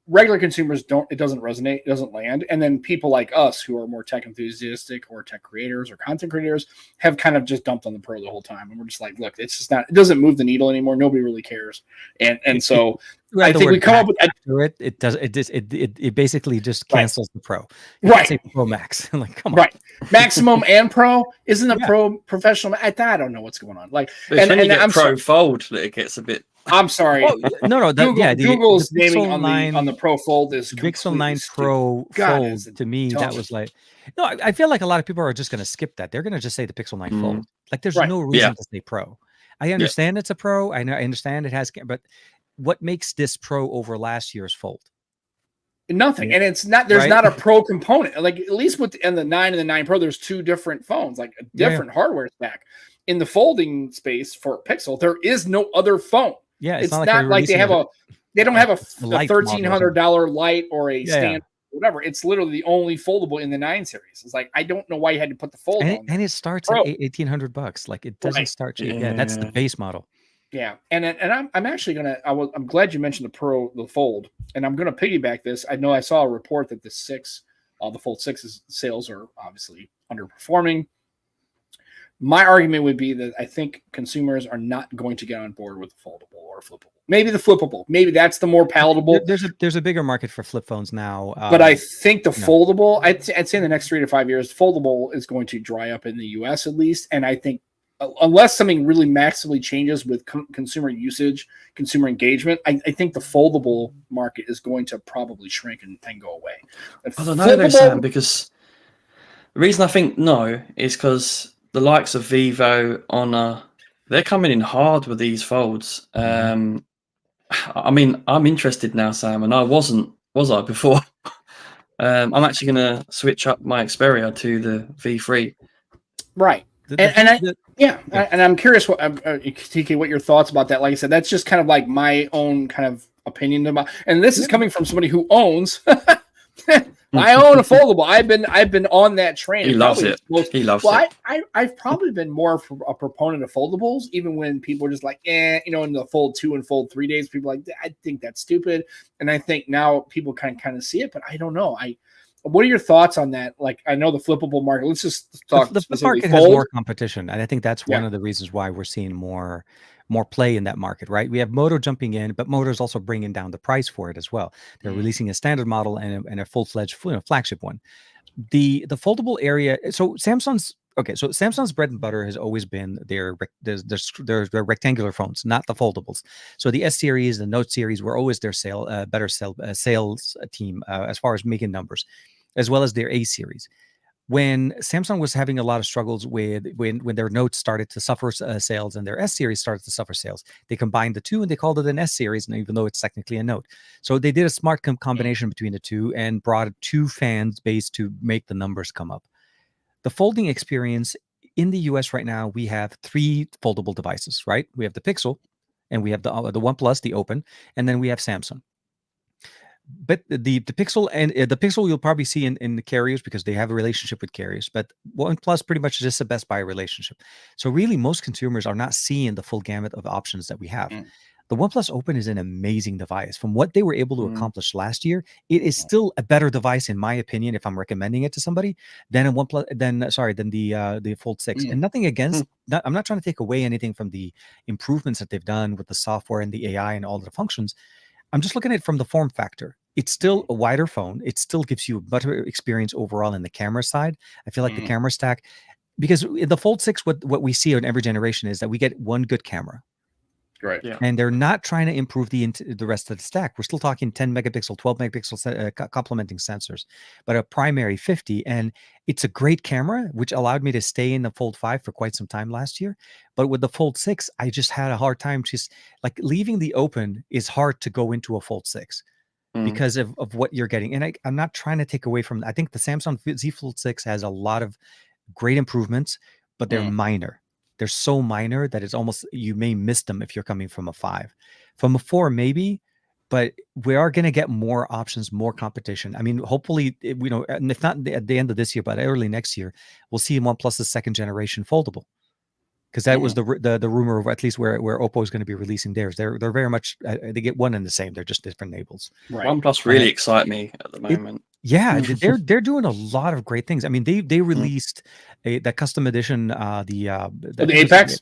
regular consumers it doesn't resonate, it doesn't land, and then people like us who are more tech enthusiastic or tech creators or content creators have kind of just dumped on the Pro the whole time, and we're just like, look, it's just not, it doesn't move the needle anymore. Nobody really cares, and so I think we come up with it basically just cancels the Pro. Right, say Pro Max. Like, come on. Right, maximum and Pro isn't a Pro professional. I don't know what's going on. Like, and I'm Pro Fold that it gets a bit. I'm sorry. Oh, no. Google's the naming on the Pro Fold is the Pixel 9 Pro Fold. To me, that was like, no. I feel like a lot of people are just going to skip that. They're going to just say the Pixel 9 Fold. Like, there's no reason to say Pro. I understand it's a Pro. I understand it has, but what makes this Pro over last year's Fold? Nothing, and it's not. There's not a Pro component. Like, at least with the 9 and the 9 Pro, there's two different phones, like a different hardware stack. In the folding space for Pixel, there is no other phone. Yeah, it's not like they don't have a $1,300 light or a stand, whatever. It's literally the only foldable in the 9 series. It's like, I don't know why you had to put the fold on. And it starts at $1,800. Like, it doesn't start cheap. Yeah, that's the base model. Yeah, and I'm actually I'm glad you mentioned the Fold, and I'm gonna piggyback this. I know I saw a report that the Fold 6's sales are obviously underperforming. My argument would be that I think consumers are not going to get on board with the foldable or flippable. Maybe the flippable. Maybe that's the more palatable. There's a bigger market for flip phones now. But I think the foldable, I'd say in the next 3 to 5 years, foldable is going to dry up in the US at least. And I think unless something really massively changes with consumer usage, consumer engagement, I think the foldable market is going to probably shrink and go away. I don't know, though, Sam, because the reason I think no is because the likes of Vivo, Honor, they're coming in hard with these folds. I mean, I'm interested now, Sam, and I wasn't, was I, before? I'm actually going to switch up my Xperia to the V3. Right. And I'm curious, TK, what your thoughts about that? Like I said, that's just kind of like my own kind of opinion about, and this is coming from somebody who owns. I own a foldable. I've been on that train. He loves it. He loves it. I've probably been more a proponent of foldables, even when people are just like, in the Fold 2 and Fold 3 days, people are like, I think that's stupid. And I think now people kind of see it, but I don't know. What are your thoughts on that? Like, I know the flippable market. Let's just talk. The market has more competition, and I think that's one of the reasons why we're seeing more play in that market, right? We have Moto jumping in, but Moto's also bringing down the price for it as well. They're releasing a standard model and a full-fledged flagship one. The foldable area. So Samsung's bread and butter has always been their rectangular phones, not the foldables. So the S series, the Note series were always their sales team as far as making numbers, as well as their A series. When Samsung was having a lot of struggles when their Note started to suffer sales and their S series started to suffer sales, they combined the two and they called it an S series, and even though it's technically a Note. So they did a smart combination between the two and brought two fan base to make the numbers come up. The folding experience in the US right now, we have 3 foldable devices, right? We have the Pixel, and we have the OnePlus, the Open, and then we have Samsung. But the Pixel and the Pixel you'll probably see in the carriers because they have a relationship with carriers. But OnePlus pretty much is just a Best Buy relationship. So really, most consumers are not seeing the full gamut of options that we have. The OnePlus Open is an amazing device. From what they were able to accomplish last year, it is still a better device, in my opinion, if I'm recommending it to somebody, than the Fold 6. And nothing against that. I'm not trying to take away anything from the improvements that they've done with the software and the AI and all the functions. I'm just looking at it from the form factor. It's still a wider phone. It still gives you a better experience overall in the camera side. I feel like the camera stack, because in the Fold 6, what we see in every generation is that we get one good camera. Right. Yeah. And they're not trying to improve the rest of the stack. We're still talking 10 megapixel, 12 megapixel complementing sensors, but a primary 50. And it's a great camera, which allowed me to stay in the Fold 5 for quite some time last year. But with the Fold 6, I just had a hard time. Just like leaving the open is hard to go into a Fold 6 because of what you're getting. And I'm not trying to take away from, I think the Samsung Z Fold 6 has a lot of great improvements, but they're minor. They're so minor that it's almost, you may miss them if you're coming from a 5. From a 4, maybe, but we are going to get more options, more competition. I mean, hopefully, and if not at the end of this year, but early next year, we'll see OnePlus's second generation foldable. Because that was the rumor of at least where Oppo is going to be releasing theirs. They're very much, they get one and the same. They're just different labels. Right. OnePlus really excite me at the moment. They're doing a lot of great things. I mean, they released that custom edition, the Apex.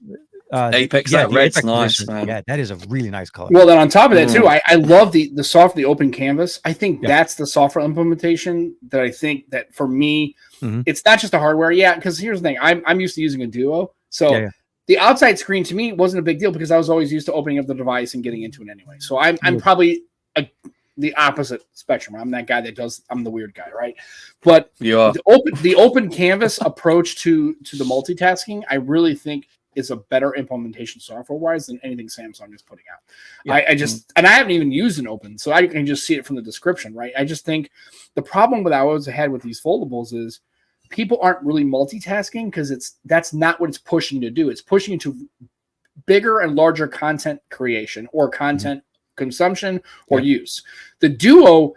Apex, yeah, that red's Apex nice, edition. man. Yeah, that is a really nice color. Well, then on top of that too, I love the open canvas. I think that's the software implementation that I think that for me, it's not just the hardware. Yeah, because here's the thing, I'm used to using a Duo, so the outside screen to me wasn't a big deal because I was always used to opening up the device and getting into it anyway. So I'm probably the opposite spectrum. I'm that guy I'm the weird guy, right? But the open canvas approach to the multitasking, I really think is a better implementation software-wise than anything Samsung is putting out. And I haven't even used an open, so I can just see it from the description, right? I just think the problem that I always had with these foldables is people aren't really multitasking because that's not what it's pushing you to do. It's pushing you to bigger and larger content creation or content consumption or use. The Duo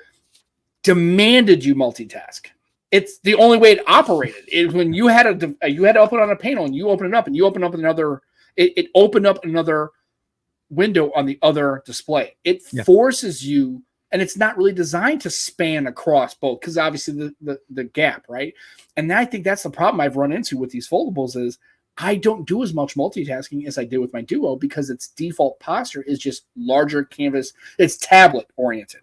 demanded you multitask. It's the only way it operated. When you had to open on a panel and you open it up and you open up another, it opened up another window on the other display. It forces you, and it's not really designed to span across both because obviously the gap, right? And I think that's the problem I've run into with these foldables is I don't do as much multitasking as I did with my Duo because its default posture is just larger canvas. It's tablet oriented.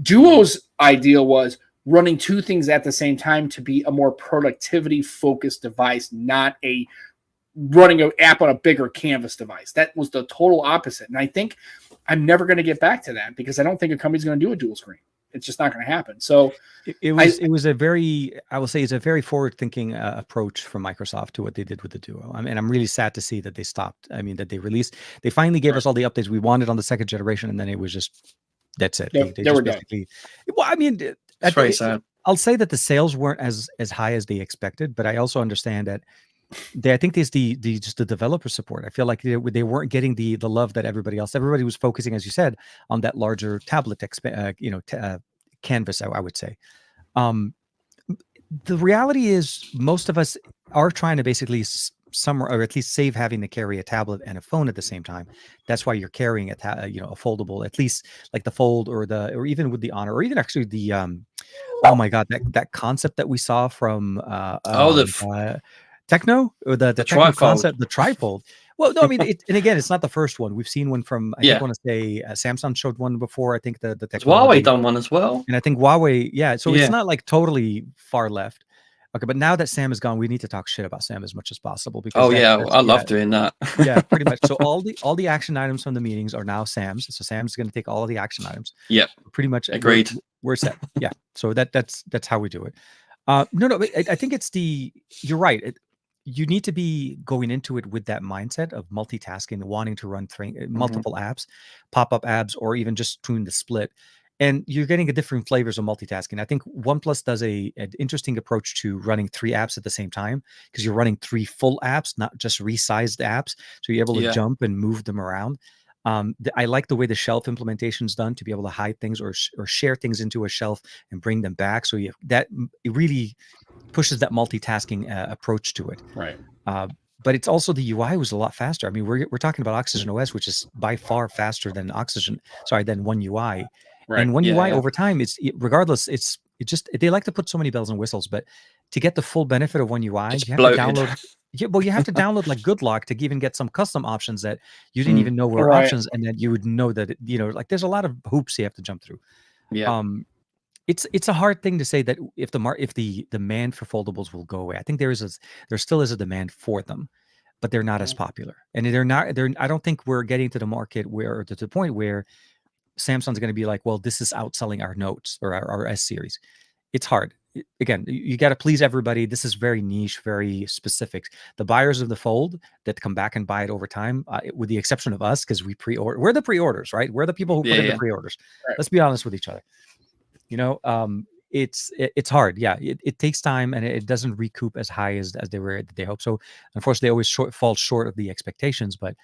Duo's ideal was running two things at the same time to be a more productivity focused device, not a running an app on a bigger canvas device. That was the total opposite. And I think I'm never going to get back to that because I don't think a company's going to do a dual screen. It's just not going to happen. So it was a very, I will say, it's a very forward-thinking approach from Microsoft to what they did with the Duo. I mean, I'm really sad to see that they stopped. I mean, that they finally gave us all the updates we wanted on the second generation, and then it was just, that's it. They were done. Well, I mean, that's very sad. I'll say that the sales weren't as high as they expected, but I also understand that I think there's just the developer support. I feel like they weren't getting the love that everybody else. Everybody was focusing, as you said, on that larger tablet canvas. I would say. The reality is, most of us are trying to basically or at least save having to carry a tablet and a phone at the same time. That's why you're carrying a foldable, at least like the Fold or even with the Honor, or even actually the oh my god, that concept that we saw from Techno, or the Techno concept, the trifold. Well, no, I mean, and again, it's not the first one. We've seen one from, I want to say Samsung showed one before. I think the Huawei done one as well. And I think Huawei, so it's not like totally far left. Okay, but now that Sam is gone, we need to talk shit about Sam as much as possible. Because I love doing that. Yeah, pretty much. So all the action items from the meetings are now Sam's. So Sam's going to take all of the action items. Yeah, pretty much. Agreed. We're set. Yeah. So that's how we do it. No, I think you're right. You need to be going into it with that mindset of multitasking, wanting to run multiple apps, pop-up apps, or even just doing the split. And you're getting a different flavors of multitasking. I think OnePlus does an interesting approach to running 3 apps at the same time, because you're running 3 full apps, not just resized apps. So you're able to jump and move them around. I like the way the shelf implementation is done to be able to hide things or share things into a shelf and bring them back. So it really pushes that multitasking approach to it. Right. But it's also the UI was a lot faster. I mean, we're talking about Oxygen OS, which is by far faster than than One UI. Right. And One UI over time, regardless, it's just, they like to put so many bells and whistles, but to get the full benefit of One UI, you have to download. You have to download like GoodLock to even get some custom options that you didn't even know were options, and then you would know that like there's a lot of hoops you have to jump through. Yeah. It's a hard thing to say that if the demand for foldables will go away. I think there still is a demand for them, but they're not as popular, and I don't think we're getting to the market where to the point where Samsung's going to be like, well, this is outselling our Notes or our S series. It's hard. Again, you got to please everybody. This is very niche, very specific. The buyers of the Fold that come back and buy it over time, with the exception of us, because we're the pre-orders, right? We're the people who put in the pre-orders. Right. Let's be honest with each other. It's hard. Yeah, it takes time, and it doesn't recoup as high as they hope. So unfortunately, they always fall short of the expectations, but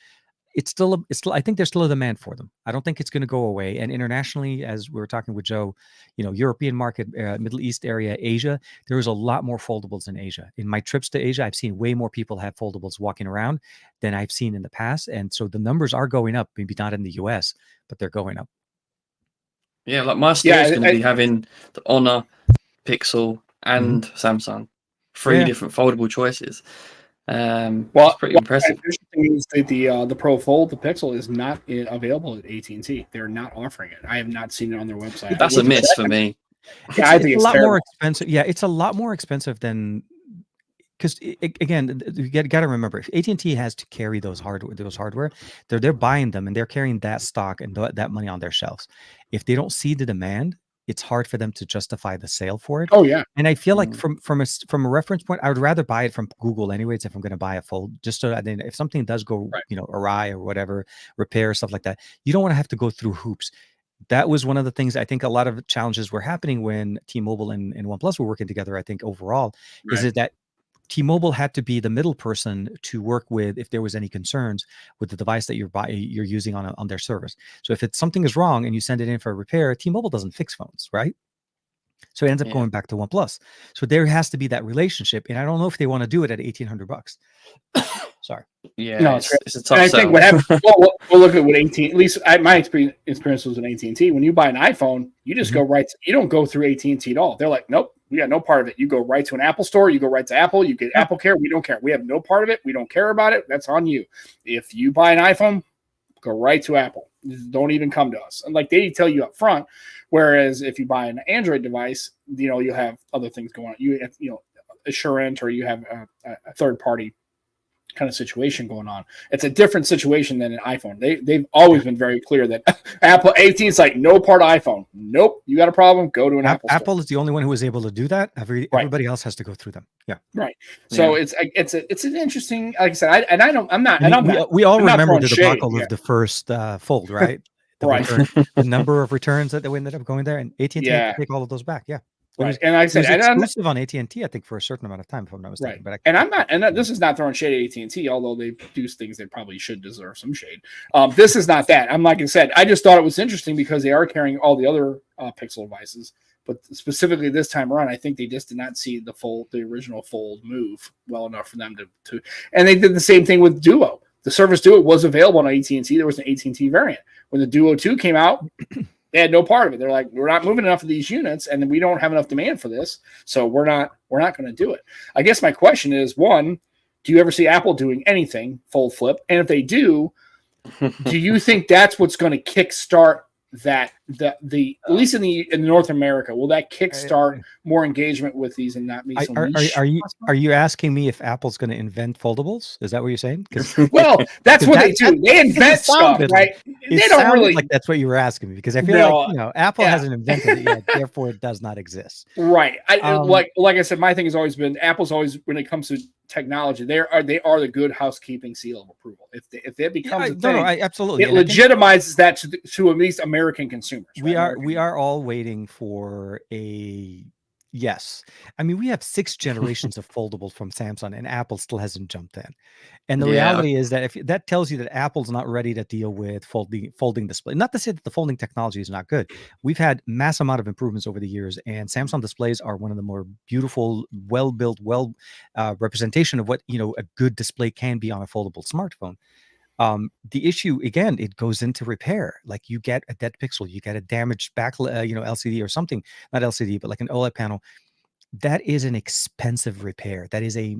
it's still I think there's still a demand for them. I don't think it's going to go away. And internationally, as we were talking with Joe, European market, Middle East area, Asia, there is a lot more foldables in Asia. In my trips to Asia, I've seen way more people have foldables walking around than I've seen in the past. And so the numbers are going up, maybe not in the US, but they're going up. Yeah, like my store's going to be having the Honor, Pixel, and Samsung. Three different foldable choices. It's pretty impressive. Interesting is that the Pro Fold, the Pixel, is not available at AT&T. They're not offering it. I have not seen it on their website. That's a miss for me. Yeah, I think it's a lot more expensive. Yeah, it's a lot more expensive than, because again, you got to remember, if AT&T has to carry those hardware, they're buying them and they're carrying that stock and that money on their shelves. If they don't see the demand, it's hard for them to justify the sale for it. Oh yeah. And I feel like from a reference point, I would rather buy it from Google anyways if I'm going to buy a Fold, just so then if something does go awry or whatever, repair, stuff like that, you don't want to have to go through hoops. That was one of the things I think a lot of challenges were happening when T-Mobile and OnePlus were working together. I think overall is that T-Mobile had to be the middle person to work with if there was any concerns with the device that you're using on their service. So if something is wrong and you send it in for a repair, T-Mobile doesn't fix phones, right? So it ends up going back to OnePlus. So there has to be that relationship, and I don't know if they want to do it at $1,800. Sorry. Yeah, no, it's a tough. And I think what happens. We'll look at what AT&T. At least my experience was with AT&T. When you buy an iPhone, you just go right. You don't go through AT&T at all. They're like, nope, we got no part of it. You go right to an Apple store. You go right to Apple. You get Apple Care. We don't care. We have no part of it. We don't care about it. That's on you. If you buy an iPhone, go right to Apple. Don't even come to us. And like they tell you up front. Whereas if you buy an Android device, you have other things going on. You have, Assurant, or you have a third party kind of situation going on. It's a different situation than an iPhone. They've always been very clear that Apple AT is like no part of iPhone. Nope, you got a problem, go to an Apple store. Apple is the only one who is able to do that. Everybody else has to go through them. Yeah, right. So it's an interesting. Like I said, we all remember the debacle of the first Fold, right? The number of returns that they ended up going there, and AT&T had to take all of those back. Yeah. Right. And like I said, it was exclusive on AT&T, I think, for a certain amount of time, if I'm not mistaken. Right. But this is not throwing shade at AT&T, although they do things that probably should deserve some shade. This is not that. I'm like I said, I just thought it was interesting because they are carrying all the other Pixel devices, but specifically this time around, I think they just did not see the original Fold move well enough for them to. And they did the same thing with Duo. The Surface Duo was available on AT&T. There was an AT&T variant. When the Duo 2 came out, they had no part of it. They're like, we're not moving enough of these units, and we don't have enough demand for this, so we're not going to do it. I guess my question is, one, do you ever see Apple doing anything fold flip? And if they do you think that's what's going to kickstart that at least in North America, will that kickstart more engagement with these and not be so niche? Are you asking me if Apple's going to invent foldables? Is that what you're saying? Well, that's what they do. They invent stuff, right? They don't really like that's what you were asking me, because I feel like Apple hasn't invented it yet, therefore it does not exist. Right. Like I said, my thing has always been Apple's always, when it comes to technology, they are the good housekeeping seal of approval. If that becomes a thing, absolutely, it legitimizes that to at least American consumers. Right? We are all waiting for a yes. I mean, we have 6 generations of foldables from Samsung, and Apple still hasn't jumped in. And the reality is that if that tells you that Apple's not ready to deal with folding display. Not to say that the folding technology is not good. We've had mass amount of improvements over the years, and Samsung displays are one of the more beautiful, well-built, representation of what a good display can be on a foldable smartphone. The issue, again, it goes into repair. Like you get a dead pixel, you get a damaged back, LCD or something, not LCD, but like an OLED panel. that is an expensive repair. That is a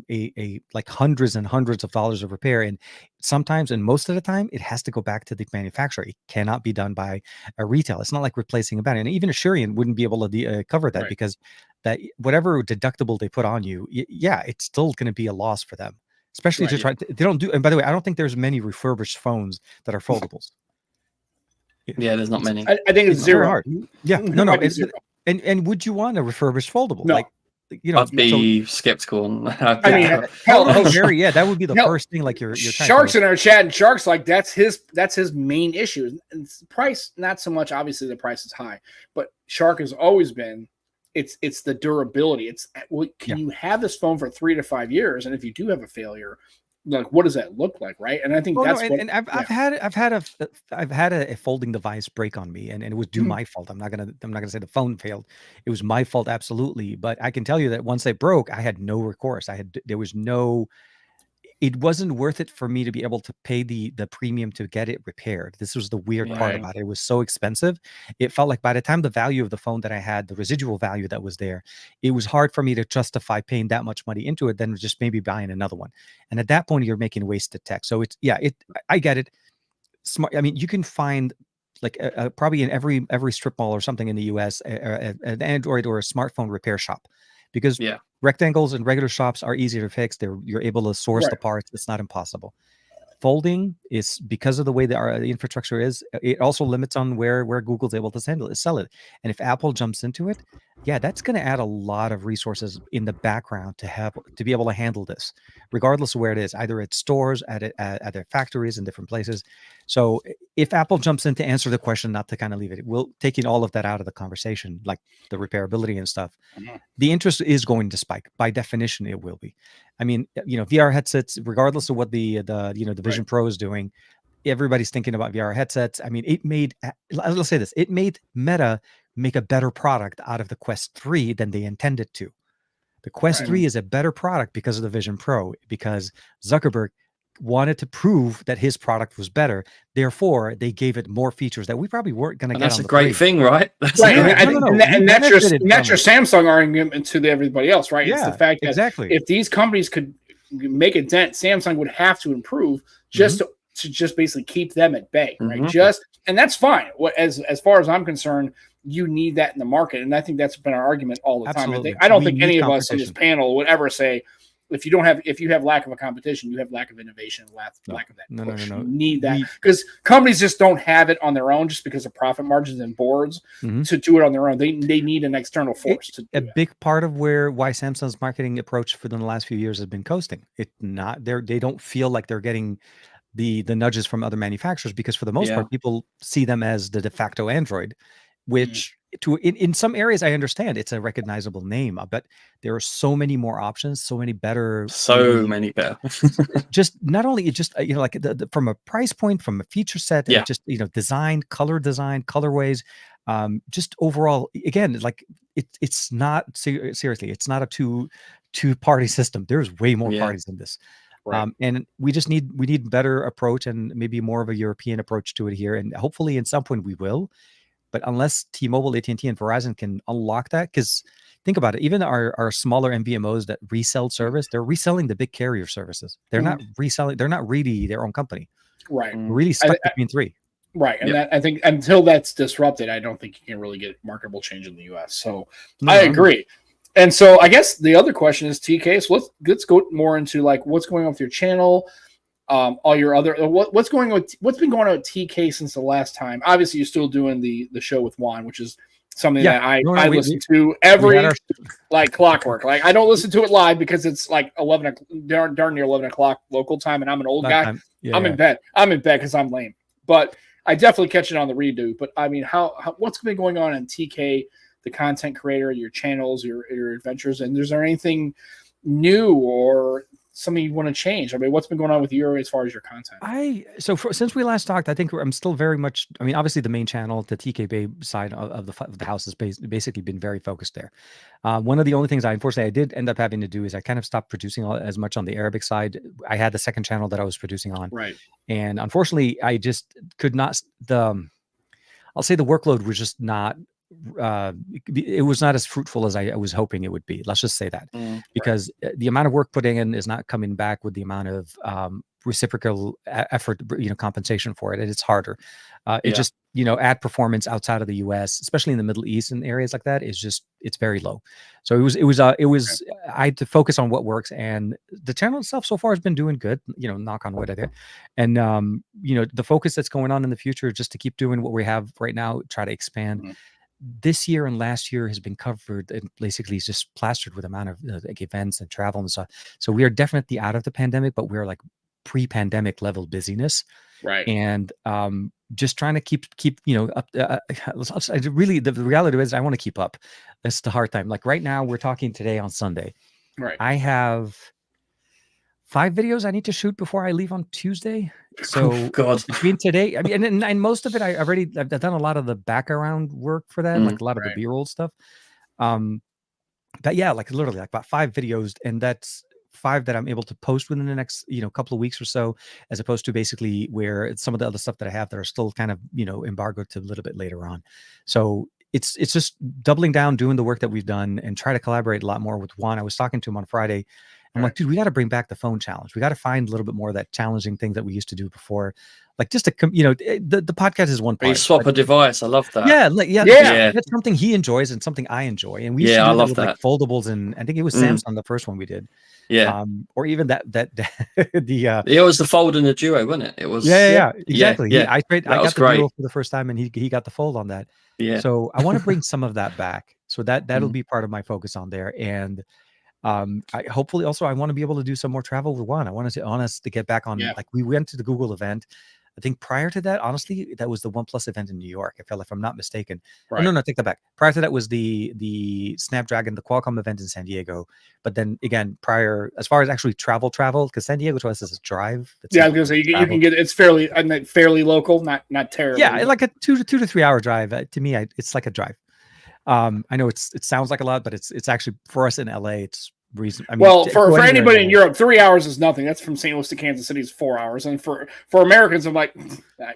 like hundreds and hundreds of dollars of repair. And sometimes, and most of the time, it has to go back to the manufacturer. It cannot be done by a retail. It's not like replacing a battery. And even Asurion wouldn't be able to cover that, because that whatever deductible they put on you, yeah, it's still going to be a loss for them. Especially to try, they don't do, and by the way, I don't think there's many refurbished phones that are foldables. Yeah, there's not many. I think it's zero. Hard. Yeah, no. And would you want a refurbished foldable? No. Like, you know, I'd be skeptical. I mean, yeah, that would be the first thing. Like you're Sharks in our chat, and Sharks like that's his main issue. And price, not so much. Obviously, the price is high, but Shark has always been. It's the durability. It's can you have this phone for 3 to 5 years, and if you do have a failure, like what does that look like, right? And I think I've had a folding device break on me, and it was due my fault. I'm not gonna say the phone failed. It was my fault, absolutely. But I can tell you that once they broke, I had no recourse. It wasn't worth it for me to be able to pay the premium to get it repaired. This was the weird part about it. It was so expensive. It felt like by the time the value of the phone that I had, the residual value that was there, it was hard for me to justify paying that much money into it than just maybe buying another one. And at that point, you're making wasted tech. So I get it. Smart. I mean, you can find like probably in every strip mall or something in the US, an Android or a smartphone repair shop, because rectangles and regular shops are easier to fix. You're able to source the parts. It's not impossible. Folding is, because of the way the infrastructure is, it also limits on where Google's able to sell it. And if Apple jumps into it, that's going to add a lot of resources in the background to be able to handle this, regardless of where it is, either at stores, at their factories in different places. So if Apple jumps in to answer the question, not to kind of leave it, we'll taking all of that out of the conversation, like the repairability and stuff, the interest is going to spike. By definition, it will be. I mean, VR headsets, regardless of what the Vision Pro is doing, everybody's thinking about VR headsets. I mean, let's say this, it made Meta make a better product out of the Quest 3 than they intended to. The Quest 3 is a better product because of the Vision Pro, because Zuckerberg wanted to prove that his product was better. Therefore, they gave it more features that we probably weren't going to get. That's a great thing, right? And that's your Samsung argument to everybody else, right? Yeah, it's the fact that if these companies could make a dent, Samsung would have to improve just to just basically keep them at bay, right? And that's fine. As far as I'm concerned, you need that in the market, and I think that's been our argument all the time. I don't think any of us on this panel would ever say, if you have lack of a competition, you have lack of innovation, lack of that push. No. You need that, because companies just don't have it on their own, just because of profit margins and boards to do it on their own. They need an external force to do a big part of why Samsung's marketing approach for the last few years has been coasting. They don't feel like they're getting the nudges from other manufacturers, because for the most part, people see them as the de facto Android, which in some areas I understand it's a recognizable name, but there are so many more options, so many better. Just not only like from a price point, from a feature set, just design, colorways, just overall, again, like it's not seriously, it's not a two-party system. There's way more parties than this. And we need better approach, and maybe more of a European approach to it here, and hopefully at some point we will. But unless T-Mobile, AT&T, and Verizon can unlock that, because think about it, even our smaller MVMOs that resell service, they're reselling the big carrier services. They're not reselling. They're not really their own company. Right. Really stuck between three. Right. And I think until that's disrupted, I don't think you can really get marketable change in the U.S. So I agree. And so I guess the other question is, TK, so let's go more into like what's going on with your channel. All your other what's been going on with TK since the last time? Obviously, you're still doing the show with Juan, which is something that I listen to every like clockwork. Like I don't listen to it live because it's like 11 darn near 11 o'clock local time, and I'm an old guy. I'm in bed because I'm lame. But I definitely catch it on the redo. But I mean, what's been going on in TK, the content creator, your channels, your adventures, and is there anything new or something you want to change? I mean, what's been going on with you as far as your content? Since we last talked, I think I'm still very much, I mean, obviously the main channel, the TK Babe side of the house has basically been very focused there. One of the only things I did end up having to do is I kind of stopped producing as much on the Arabic side. I had the second channel that I was producing on. Right. And unfortunately, I just could not, I'll say the workload was just not it was not as fruitful as I was hoping it would be. Let's just say that, because the amount of work putting in is not coming back with the amount of reciprocal effort, compensation for it, and it's harder. It just, ad performance outside of the U.S., especially in the Middle East and areas like that, it's very low. So it was I had to focus on what works, and the channel itself so far has been doing good. Knock on wood, I think. And the focus that's going on in the future is just to keep doing what we have right now, try to expand. This year and last year has been covered and basically just plastered with amount of like events and travel and stuff. So we are definitely out of the pandemic, but we're like pre-pandemic level busyness, right? And just trying to keep up. Really, the reality is I want to keep up. That's the hard time. Like right now, we're talking today on Sunday. Right. I have 5 videos I need to shoot before I leave on Tuesday. So between today, I mean, and most of it, I've done a lot of the background work for that, like a lot of the B-roll stuff. But yeah, like literally like about 5 videos, and that's 5 that I'm able to post within the next, couple of weeks or so, as opposed to basically where it's some of the other stuff that I have that are still kind of, embargoed to a little bit later on. So it's just doubling down, doing the work that we've done, and try to collaborate a lot more with Juan. I was talking to him on Friday. I'm like, dude, we got to bring back the phone challenge. We got to find a little bit more of that challenging thing that we used to do before. Like just to, the podcast is one part. You swap a device. I love that. Yeah. That's something he enjoys and something I enjoy. And we used to do that with like foldables, and I think it was Samsung, the first one we did. Yeah. Or even that it was the Fold and the Duo, wasn't it? It was. Yeah, exactly. Yeah. I got the Duo for the first time, and he got the Fold on that. Yeah. So I want to bring some of that back. So that'll be part of my focus on there. And hopefully also I want to be able to do some more travel with Juan. I want us to get back on. Like we went to the Google event. I think prior to that, honestly, that was the OnePlus event in New York, if I'm not mistaken. Right. Oh, no, take that back. Prior to that was the Snapdragon, the Qualcomm event in San Diego. But then again, as far as actually travel, because San Diego to us is a drive. I was gonna say you can get it's fairly local, not terrible. Yeah, like a 2 to 3 hour drive. To me, it's like a drive. I know it sounds like a lot, but it's actually for us in LA, it's reason. I mean, for anybody in Europe, 3 hours is nothing. That's from St. Louis to Kansas City is 4 hours, and for Americans, I'm like,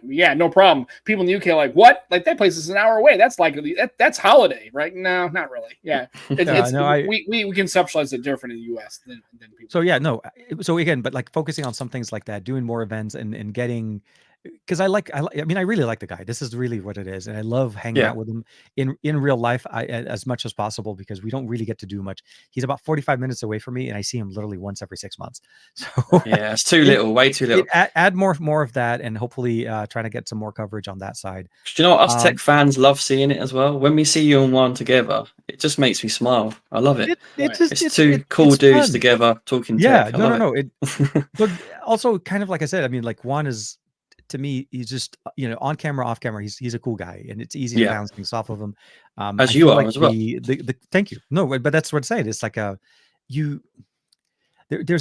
yeah, no problem. People in the UK are like, what? Like that place is an hour away. That's like that's holiday, right? No, not really. Yeah, we conceptualize it different in the US than people. So yeah, no. So again, but like focusing on some things like that, doing more events and getting. Because I really like the guy. This is really what it is, and I love hanging out with him in real life as much as possible, because we don't really get to do much. He's about 45 minutes away from me, and I see him literally once every 6 months. So yeah, it's too little, way too little. Add more of that, and hopefully trying to get some more coverage on that side. Do you know what? Us tech fans love seeing it as well. When we see you and Juan together, it just makes me smile. I love it. It's two cool dudes fun. Together talking. Yeah, no. But also, kind of like I said, I mean, like Juan is. To me, he's just on camera, off camera. He's a cool guy, and it's easy to bounce things off of him. As you are like as well. Thank you. No, but that's what I'm saying. It's like there's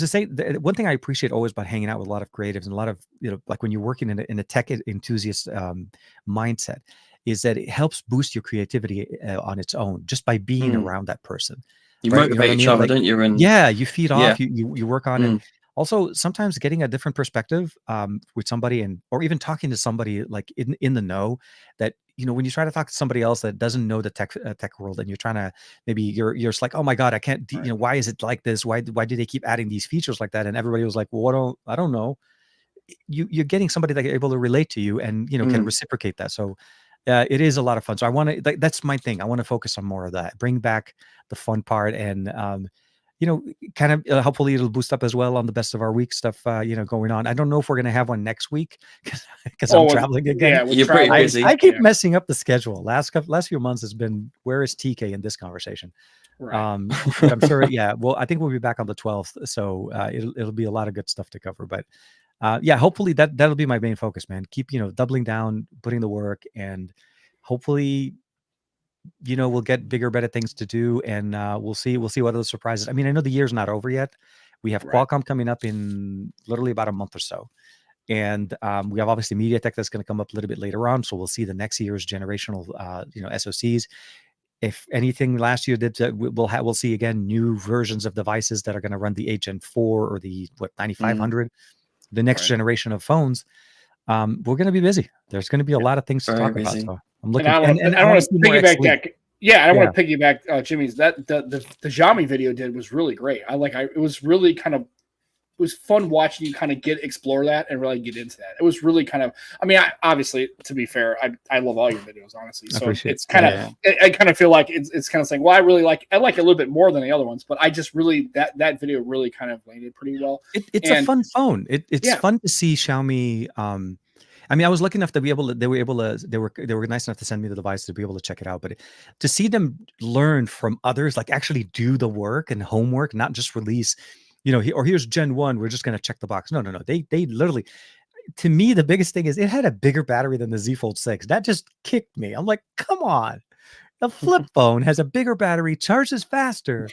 a saying. One thing I appreciate always about hanging out with a lot of creatives and a lot of like when you're working in a tech enthusiast mindset, is that it helps boost your creativity on its own just by being around that person. You motivate each other, don't you? And you feed off. You work on it. Also, sometimes getting a different perspective with somebody, or even talking to somebody like in the know, that when you try to talk to somebody else that doesn't know the tech world, and you're trying to maybe you're just like, oh my god, I can't, why is it like this? Why do they keep adding these features like that? And everybody was like, well, I don't know. You're getting somebody that is able to relate to you and can reciprocate that. So it is a lot of fun. So I want to that's my thing. I want to focus on more of that, bring back the fun part, and kind of hopefully it'll boost up as well on the best of our week stuff, going on. I don't know if we're going to have one next week because I'm traveling again. Yeah, you're pretty busy. I keep messing up the schedule. Last few months has been, where is TK in this conversation? Right. But I'm sure. Yeah. Well, I think we'll be back on the 12th. So it'll be a lot of good stuff to cover, but hopefully that'll be my main focus, man. Keep, doubling down, putting the work, and hopefully, we'll get bigger, better things to do, and we'll see what other surprises. I mean, I know the year's not over yet. We have Qualcomm coming up in literally about a month or so, and we have obviously MediaTek that's going to come up a little bit later on. So we'll see the next year's generational, SoCs. If anything, last year did, we'll see again new versions of devices that are going to run the Gen 4 or the 9500, the next generation of phones. we're going to be busy. There's going to be a lot of things to talk about. So I'm looking. And I want to piggyback that. Yeah, I want to piggyback Jimmy's. That the Jami video did was really great. It was really kind of. It was fun watching you kind of explore that and really get into that. It was really kind of, I mean, obviously, to be fair, I love all your videos, honestly. So it's kind of, I kind of feel like it's kind of saying, well, I like it a little bit more than the other ones, but I just really, that video really kind of landed pretty well. It's a fun phone. It's fun to see Xiaomi. I mean, I was lucky enough to be able to, they were nice enough to send me the device to be able to check it out, but to see them learn from others, like actually do the work and homework, not just release, here's Gen 1, we're just going to check the box. No. They literally, to me, the biggest thing is it had a bigger battery than the Z Fold 6. That just kicked me. I'm like, come on. The flip phone has a bigger battery, charges faster.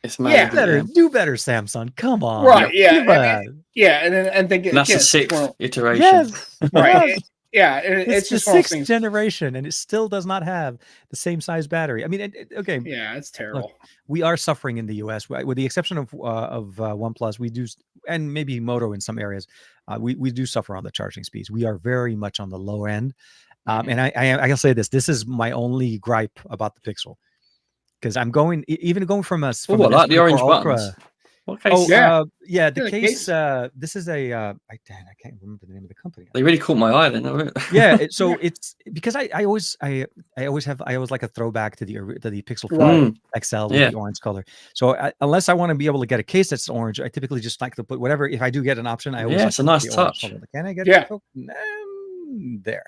It's mad. Do better, Samsung. Come on. Right. Yeah. And that's the 6th iteration. Yes. Right. Yes. Yeah, it's the 6th generation, and it still does not have the same size battery. I mean, okay. Yeah, it's terrible. Look, we are suffering in the U.S. with the exception of OnePlus. We do, and maybe Moto in some areas. We do suffer on the charging speeds. We are very much on the low end. And I'll say this: this is my only gripe about the Pixel, because I'm going from a like the orange buttons. What case? The case. This is a. I can't remember the name of the company. They really caught my eye then. So it's because I always like a throwback to the Pixel 5 XL with the orange color. So unless I want to be able to get a case that's orange, I typically just like to put whatever. If I do get an option, I always it's a nice touch. Can I get there?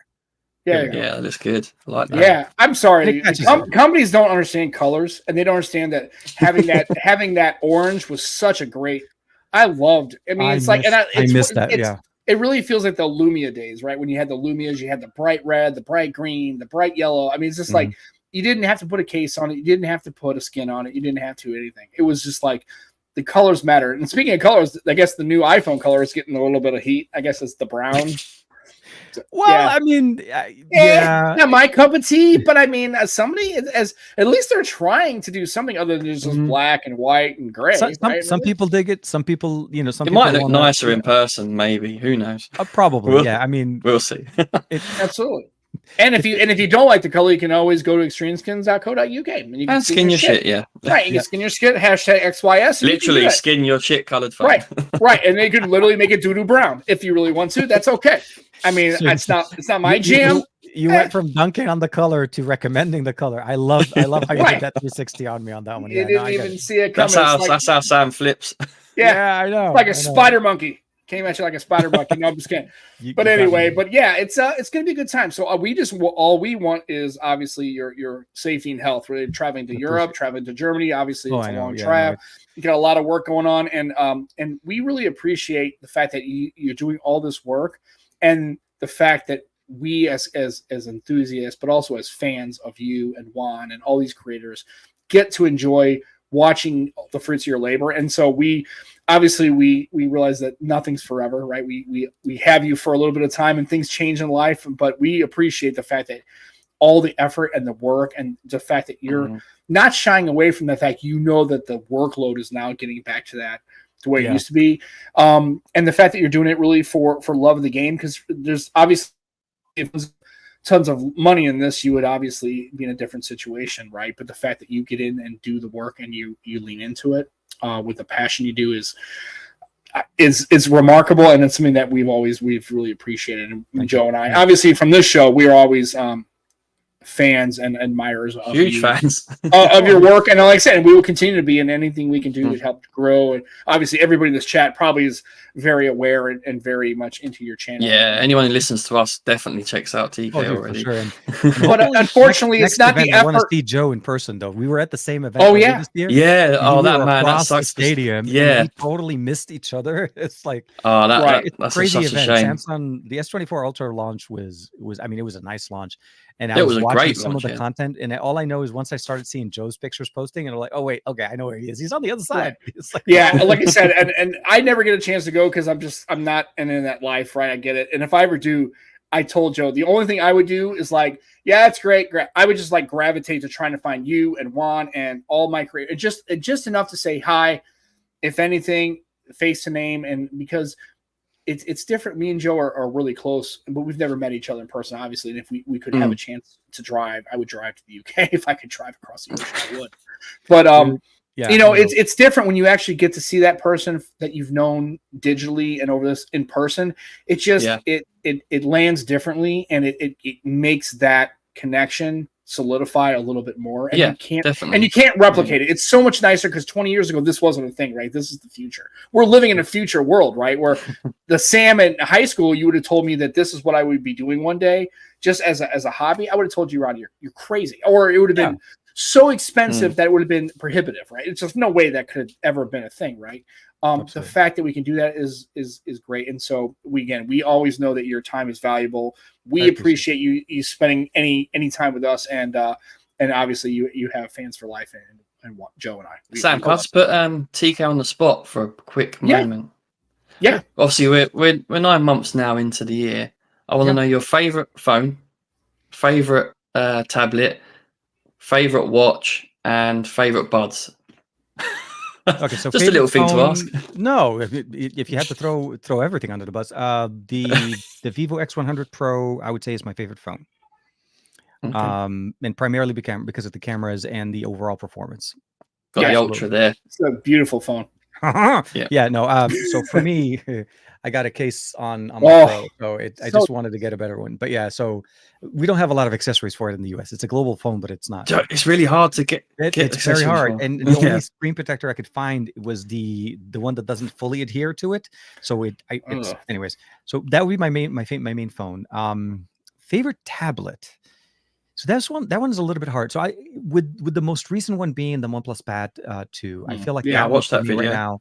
Yeah, that's good. I like that. Yeah, I'm sorry. Companies don't understand colors, and they don't understand that having that orange was such a great. I loved. I mean, I missed that. It really feels like the Lumia days, right? When you had the Lumias, you had the bright red, the bright green, the bright yellow. I mean, it's just like you didn't have to put a case on it, you didn't have to put a skin on it, you didn't have to anything. It was just like the colors matter. And speaking of colors, I guess the new iPhone color is getting a little bit of heat. I guess it's the brown. Well, I mean, not my cup of tea, but I mean, as at least they're trying to do something other than just black and white and gray. Some people dig it. Some people, it might look nicer in person, maybe. Who knows? Probably, I mean, we'll see. Absolutely. And if you don't like the color, you can always go to extremeskins.co.uk and you can skin your shit. Right, you can skin your shit. #XYS. Literally skin your shit colored phone. Right, and they could literally make it doo-doo brown if you really want to. That's okay. I mean, it's not my jam. You went from dunking on the color to recommending the color. I love how you did that 360 on me on that one. You didn't even see it coming. That's how Sam flips. Yeah, I know. Like a spider monkey. Came at you like a spider monkey. No, I'm just kidding. But anyway, it's going to be a good time. So all we want is obviously your safety and health. We're traveling to Europe, traveling to Germany. Obviously, it's a long drive. You got a lot of work going on, and we really appreciate the fact that you're doing all this work, and the fact that we as enthusiasts, but also as fans of you and Juan and all these creators, get to enjoy watching the fruits of your labor. And so we realize that nothing's forever, right? We have you for a little bit of time and things change in life, but we appreciate the fact that all the effort and the work and the fact that you're not shying away from the fact, that the workload is now getting back to the way it used to be. And the fact that you're doing it really for love of the game, because there's obviously, if there's tons of money in this, you would obviously be in a different situation, right? But the fact that you get in and do the work and you lean into it with the passion you do is remarkable, and it's something that we've really appreciated. And Joe and I, obviously, from this show, we are always fans and admirers of huge fans of your work, and like I said, we will continue to be in anything we can do to help grow. And obviously, everybody in this chat probably is very aware and very much into your channel. Yeah, anyone who listens to us definitely checks out TK already. For sure. But unfortunately, it's not the effort. I want to see Joe in person, though. We were at the same event. This year. Yeah. That man. Across the stadium. Yeah. We totally missed each other. It's like that's crazy such event. A shame. Samsung, the S24 Ultra launch was. I mean, it was a nice launch. And I was watching some of the content, and all I know is once I started seeing Joe's pictures posting, and I'm like, oh wait, okay, I know where he is. He's on the other side. It's like, like I said, and I never get a chance to go because I'm not in that life, right? I get it. And if I ever do, I told Joe the only thing I would do is like, it's great. I would just like gravitate to trying to find you and Juan and all my creators, just enough to say hi, if anything, face to name, and because it's different. Me and Joe are really close, but we've never met each other in person, obviously. And if we could have a chance to drive, I would drive to the UK. If I could drive across the ocean, I would. But yeah, it's different when you actually get to see that person that you've known digitally and over this in person. It just it lands differently, and it makes that connection solidify a little bit more, and you can't replicate it. It's so much nicer because 20 years ago this wasn't a thing, right? This is the future. We're living in a future world, right? Where the Sam in high school, you would have told me that this is what I would be doing one day, just as a hobby. I would have told you, Rod, you're crazy, or it would have been so expensive that it would have been prohibitive, right? It's just no way that could have ever been a thing, right? The fact that we can do that is great. And so we always know that your time is valuable. We appreciate you spending any time with us, and obviously you have fans for life, and Joe and I. Sam, can I just put TK on the spot for a quick moment? Yeah. Obviously, we're 9 months now into the year. I want to know your favorite phone, favorite tablet, favorite watch, and favorite buds. Okay, so just a little thing to ask. No, if you had to throw everything under the bus, the Vivo X100 Pro, I would say, is my favorite phone. Okay. And primarily because of the cameras and the overall performance. Got the Ultra there. It's a beautiful phone. So for me, I got a case on my Pro, so I just wanted to get a better one. But yeah, so we don't have a lot of accessories for it in the US. It's a global phone, but it's not. It's really hard to get. It's very hard, and the only screen protector I could find was the one that doesn't fully adhere to it. So anyways. So that would be my main phone. Favorite tablet. So that one is a little bit hard. So with the most recent one being the OnePlus Pad 2, I feel like I watched that video right now.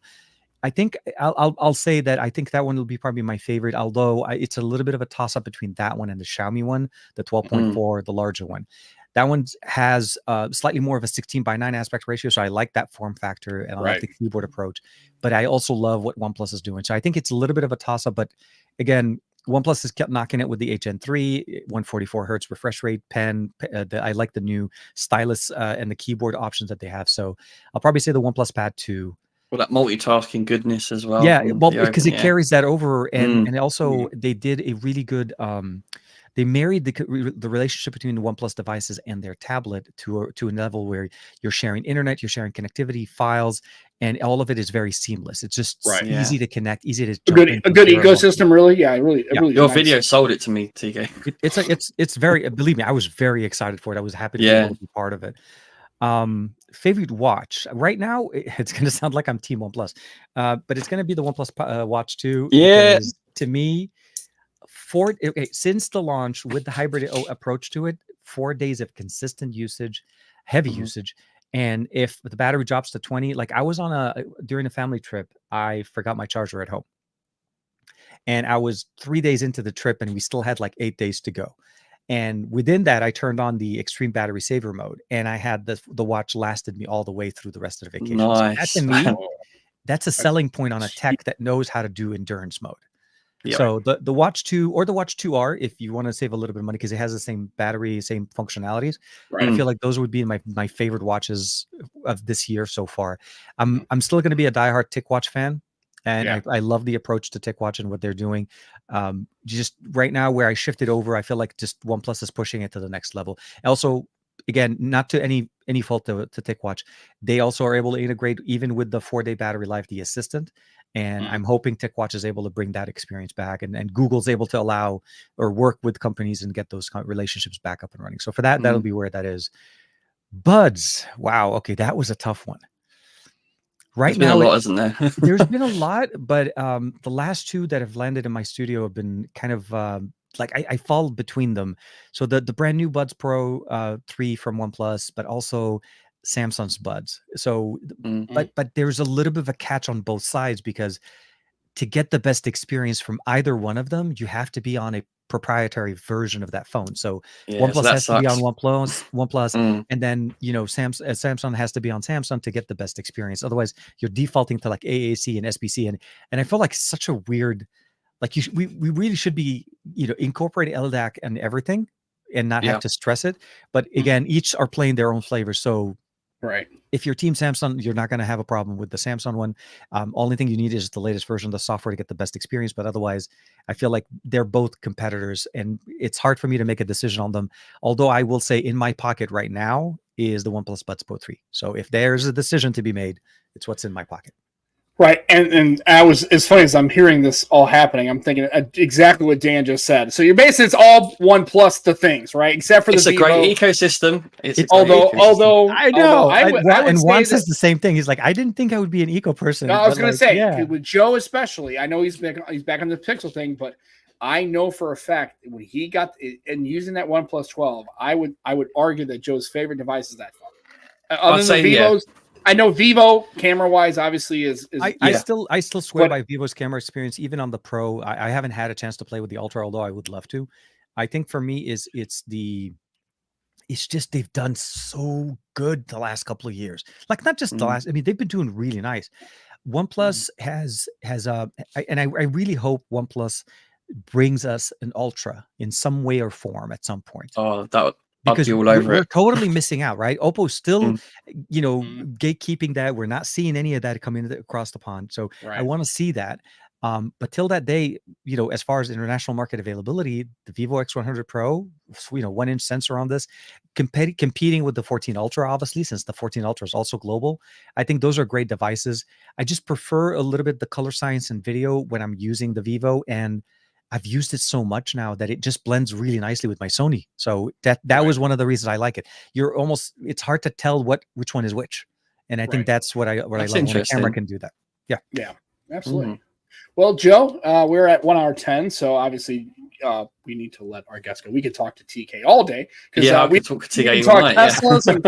I think I'll say that I think that one will be probably my favorite, although it's a little bit of a toss up between that one and the Xiaomi one, the 12.4, the larger one. That one has slightly more of a 16:9 aspect ratio, so I like that form factor and I like the keyboard approach. But I also love what OnePlus is doing. So I think it's a little bit of a toss up, but again, OnePlus has kept knocking it with the HN3, 144 hertz refresh rate pen. I like the new stylus and the keyboard options that they have. So I'll probably say the OnePlus Pad 2. Well, that multitasking goodness as well. Yeah, well, because it carries that over, and also they did a really good. They married the relationship between the OnePlus devices and their tablet to a level where you're sharing internet, you're sharing connectivity, files, and all of it is very seamless. It's just easy to connect, easy to a good ecosystem, really. Yeah, really. Your video sold it to me, TK. It's very. Believe me, I was very excited for it. I was happy to be able to be part of it. Favorite watch right now, it's going to sound like I'm Team OnePlus, but it's going to be the OnePlus Watch 2. Yeah, to me, since the launch with the hybrid approach to it, 4 days of consistent usage, heavy usage. And if the battery drops to 20, like I was during a family trip, I forgot my charger at home. And I was 3 days into the trip and we still had like 8 days to go. And within that, I turned on the extreme battery saver mode, and I had the watch lasted me all the way through the rest of the vacation. Nice. So that to me, that's a selling point on a tech that knows how to do endurance mode. Yeah. So the Watch 2 or the Watch 2R, if you want to save a little bit of money, because it has the same battery, same functionalities. Right. I feel like those would be my favorite watches of this year so far. I'm still going to be a diehard TicWatch fan. And I love the approach to TicWatch and what they're doing. Just right now where I shifted over, I feel like just OnePlus is pushing it to the next level. Also, again, not to any fault to TicWatch, they also are able to integrate, even with the 4-day battery life, the assistant. And I'm hoping TicWatch is able to bring that experience back, and Google's able to allow or work with companies and get those relationships back up and running. So for that, that'll be where that is. Buds. Wow. Okay. That was a tough one. There's been a lot, isn't there? There's been a lot, but the last two that have landed in my studio have been kind of like I fall between them. So the brand new Buds Pro 3 from OnePlus, but also Samsung's Buds. So, but there's a little bit of a catch on both sides, because to get the best experience from either one of them, you have to be on a proprietary version of that phone. So OnePlus has to be on OnePlus, and then Samsung has to be on Samsung to get the best experience. Otherwise, you're defaulting to like AAC and SBC, and I feel like such a weird, like we really should be incorporating LDAC and everything, and not have to stress it. But again, each are playing their own flavor. So Right. If you're Team Samsung, you're not going to have a problem with the Samsung one. Only thing you need is the latest version of the software to get the best experience. But otherwise, I feel like they're both competitors, and it's hard for me to make a decision on them. Although I will say, in my pocket right now is the OnePlus Buds Pro 3. So if there's a decision to be made, it's what's in my pocket. Right, and I was, as funny as I'm hearing this all happening, I'm thinking exactly what Dan just said. So you're basically, it's all OnePlus the things, right? Except for it's the a great ecosystem. Although I know, I would and Juan say says the same thing. He's like, I didn't think I would be an eco person. I was going to say, with Joe especially, I know he's back on the Pixel thing, but I know for a fact when he got and using that OnePlus 12, I would argue that Joe's favorite device is that phone. Other than the Vivos. Yeah. I know Vivo camera wise obviously is I still swear by Vivo's camera experience, even on the Pro. I haven't had a chance to play with the Ultra, although I would love to. I think for me it's just they've done so good the last couple of years. Like not just the last, I mean, they've been doing really nice. OnePlus has and I really hope OnePlus brings us an Ultra in some way or form at some point. Oh, that would because we're totally missing out, right? Oppo's still, gatekeeping that. We're not seeing any of that coming across the pond. So I want to see that. But till that day, as far as international market availability, the Vivo X100 Pro, 1-inch sensor on this, competing with the 14 Ultra, obviously, since the 14 Ultra is also global. I think those are great devices. I just prefer a little bit the color science and video when I'm using the Vivo, and I've used it so much now that it just blends really nicely with my Sony. So that was one of the reasons I like it. It's hard to tell which one is which. And I think that's what I love when a camera can do that. Yeah. Yeah, absolutely. Well, Joe, we're at 1 hour 10. So obviously we need to let our guests go. We could talk to TK all day because we talk Teslas and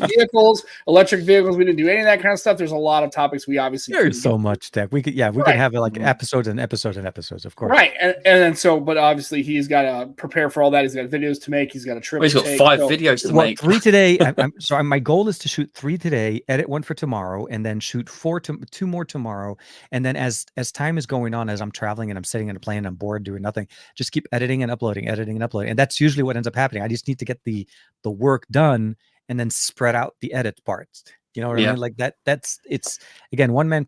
vehicles, electric vehicles. We didn't do any of that kind of stuff. There's a lot of topics we obviously there's so much tech. We could have like episodes and episodes and episodes, of course. Right, and then but obviously he's got to prepare for all that. He's got videos to make. He's got a trip. He's got 5 videos to make. 3 today. So my goal is to shoot 3 today, edit 1 for tomorrow, and then shoot 2 more tomorrow. And then as time is going on, as I'm traveling and I'm sitting in a plane, I'm bored doing nothing, just keep editing and uploading. And that's usually what ends up happening. I just need to get the work done and then spread out the edit parts. You know what I mean? Like it's again, one man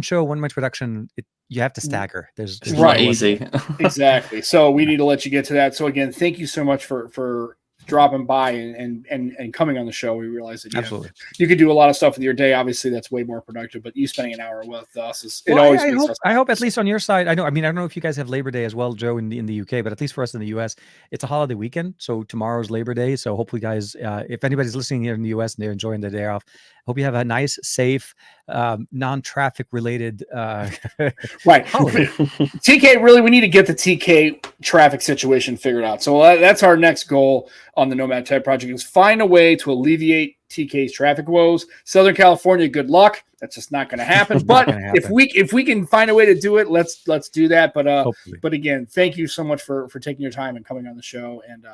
show, 1 man production. You have to stagger. There's right, easy. Exactly. So we need to let you get to that. So again, thank you so much for dropping by and coming on the show. We realize that absolutely you could do a lot of stuff with your day. Obviously, that's way more productive. But you spending an hour with us I hope at least on your side. I don't know if you guys have Labor Day as well, Joe, in the UK, but at least for us in the US, it's a holiday weekend. So tomorrow's Labor Day. So hopefully, guys, if anybody's listening here in the US and they're enjoying their day off, hope you have a nice, safe, non-traffic related right holiday. TK, really, we need to get the TK traffic situation figured out. So that's our next goal on the Nomad Tech Project, is find a way to alleviate TK's traffic woes. Southern California, good luck. That's just not going to happen. But if we can find a way to do it, let's do that. But again, thank you so much for taking your time and coming on the show. And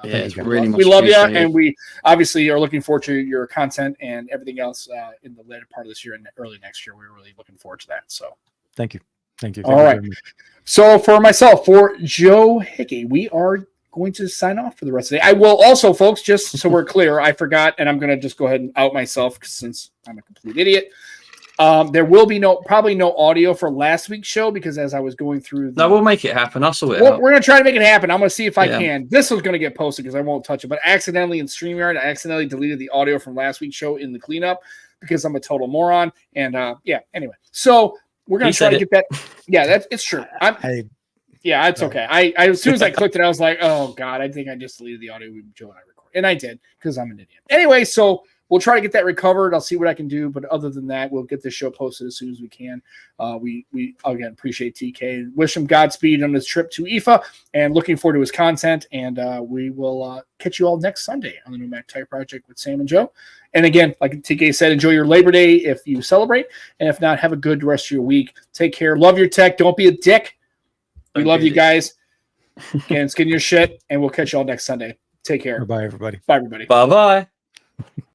we love you, and we obviously are looking forward to your content and everything else in the later part of this year and early next year. We're really looking forward to that. So thank you. All right. So for Joe Hickey, we are going to sign off for the rest of the day. I will also, folks, just so we're clear, I forgot, and I'm going to just go ahead and out myself since I'm a complete idiot. There will be probably no audio for last week's show because as I was going through, we'll make it happen. I'll sort it out. We're going to try to make it happen. I'm going to see if I can. This was going to get posted because I won't touch it, but accidentally in StreamYard, I accidentally deleted the audio from last week's show in the cleanup because I'm a total moron. And anyway, so we're going to try to get that. Yeah, it's true. Yeah, it's okay. I as soon as I clicked it, I was like, oh God, I think I just deleted the audio Joe and I recorded. And I did because I'm an idiot. Anyway, so we'll try to get that recovered. I'll see what I can do. But other than that, we'll get this show posted as soon as we can. We again appreciate TK and wish him Godspeed on his trip to IFA and looking forward to his content. And we will catch you all next Sunday on the Nomad Tech Project with Sam and Joe. And again, like TK said, enjoy your Labor Day if you celebrate. And if not, have a good rest of your week. Take care. Love your tech. Don't be a dick. We love you guys. Again, skin your shit. And we'll catch you all next Sunday. Take care. Bye, everybody. Bye, everybody. Bye-bye.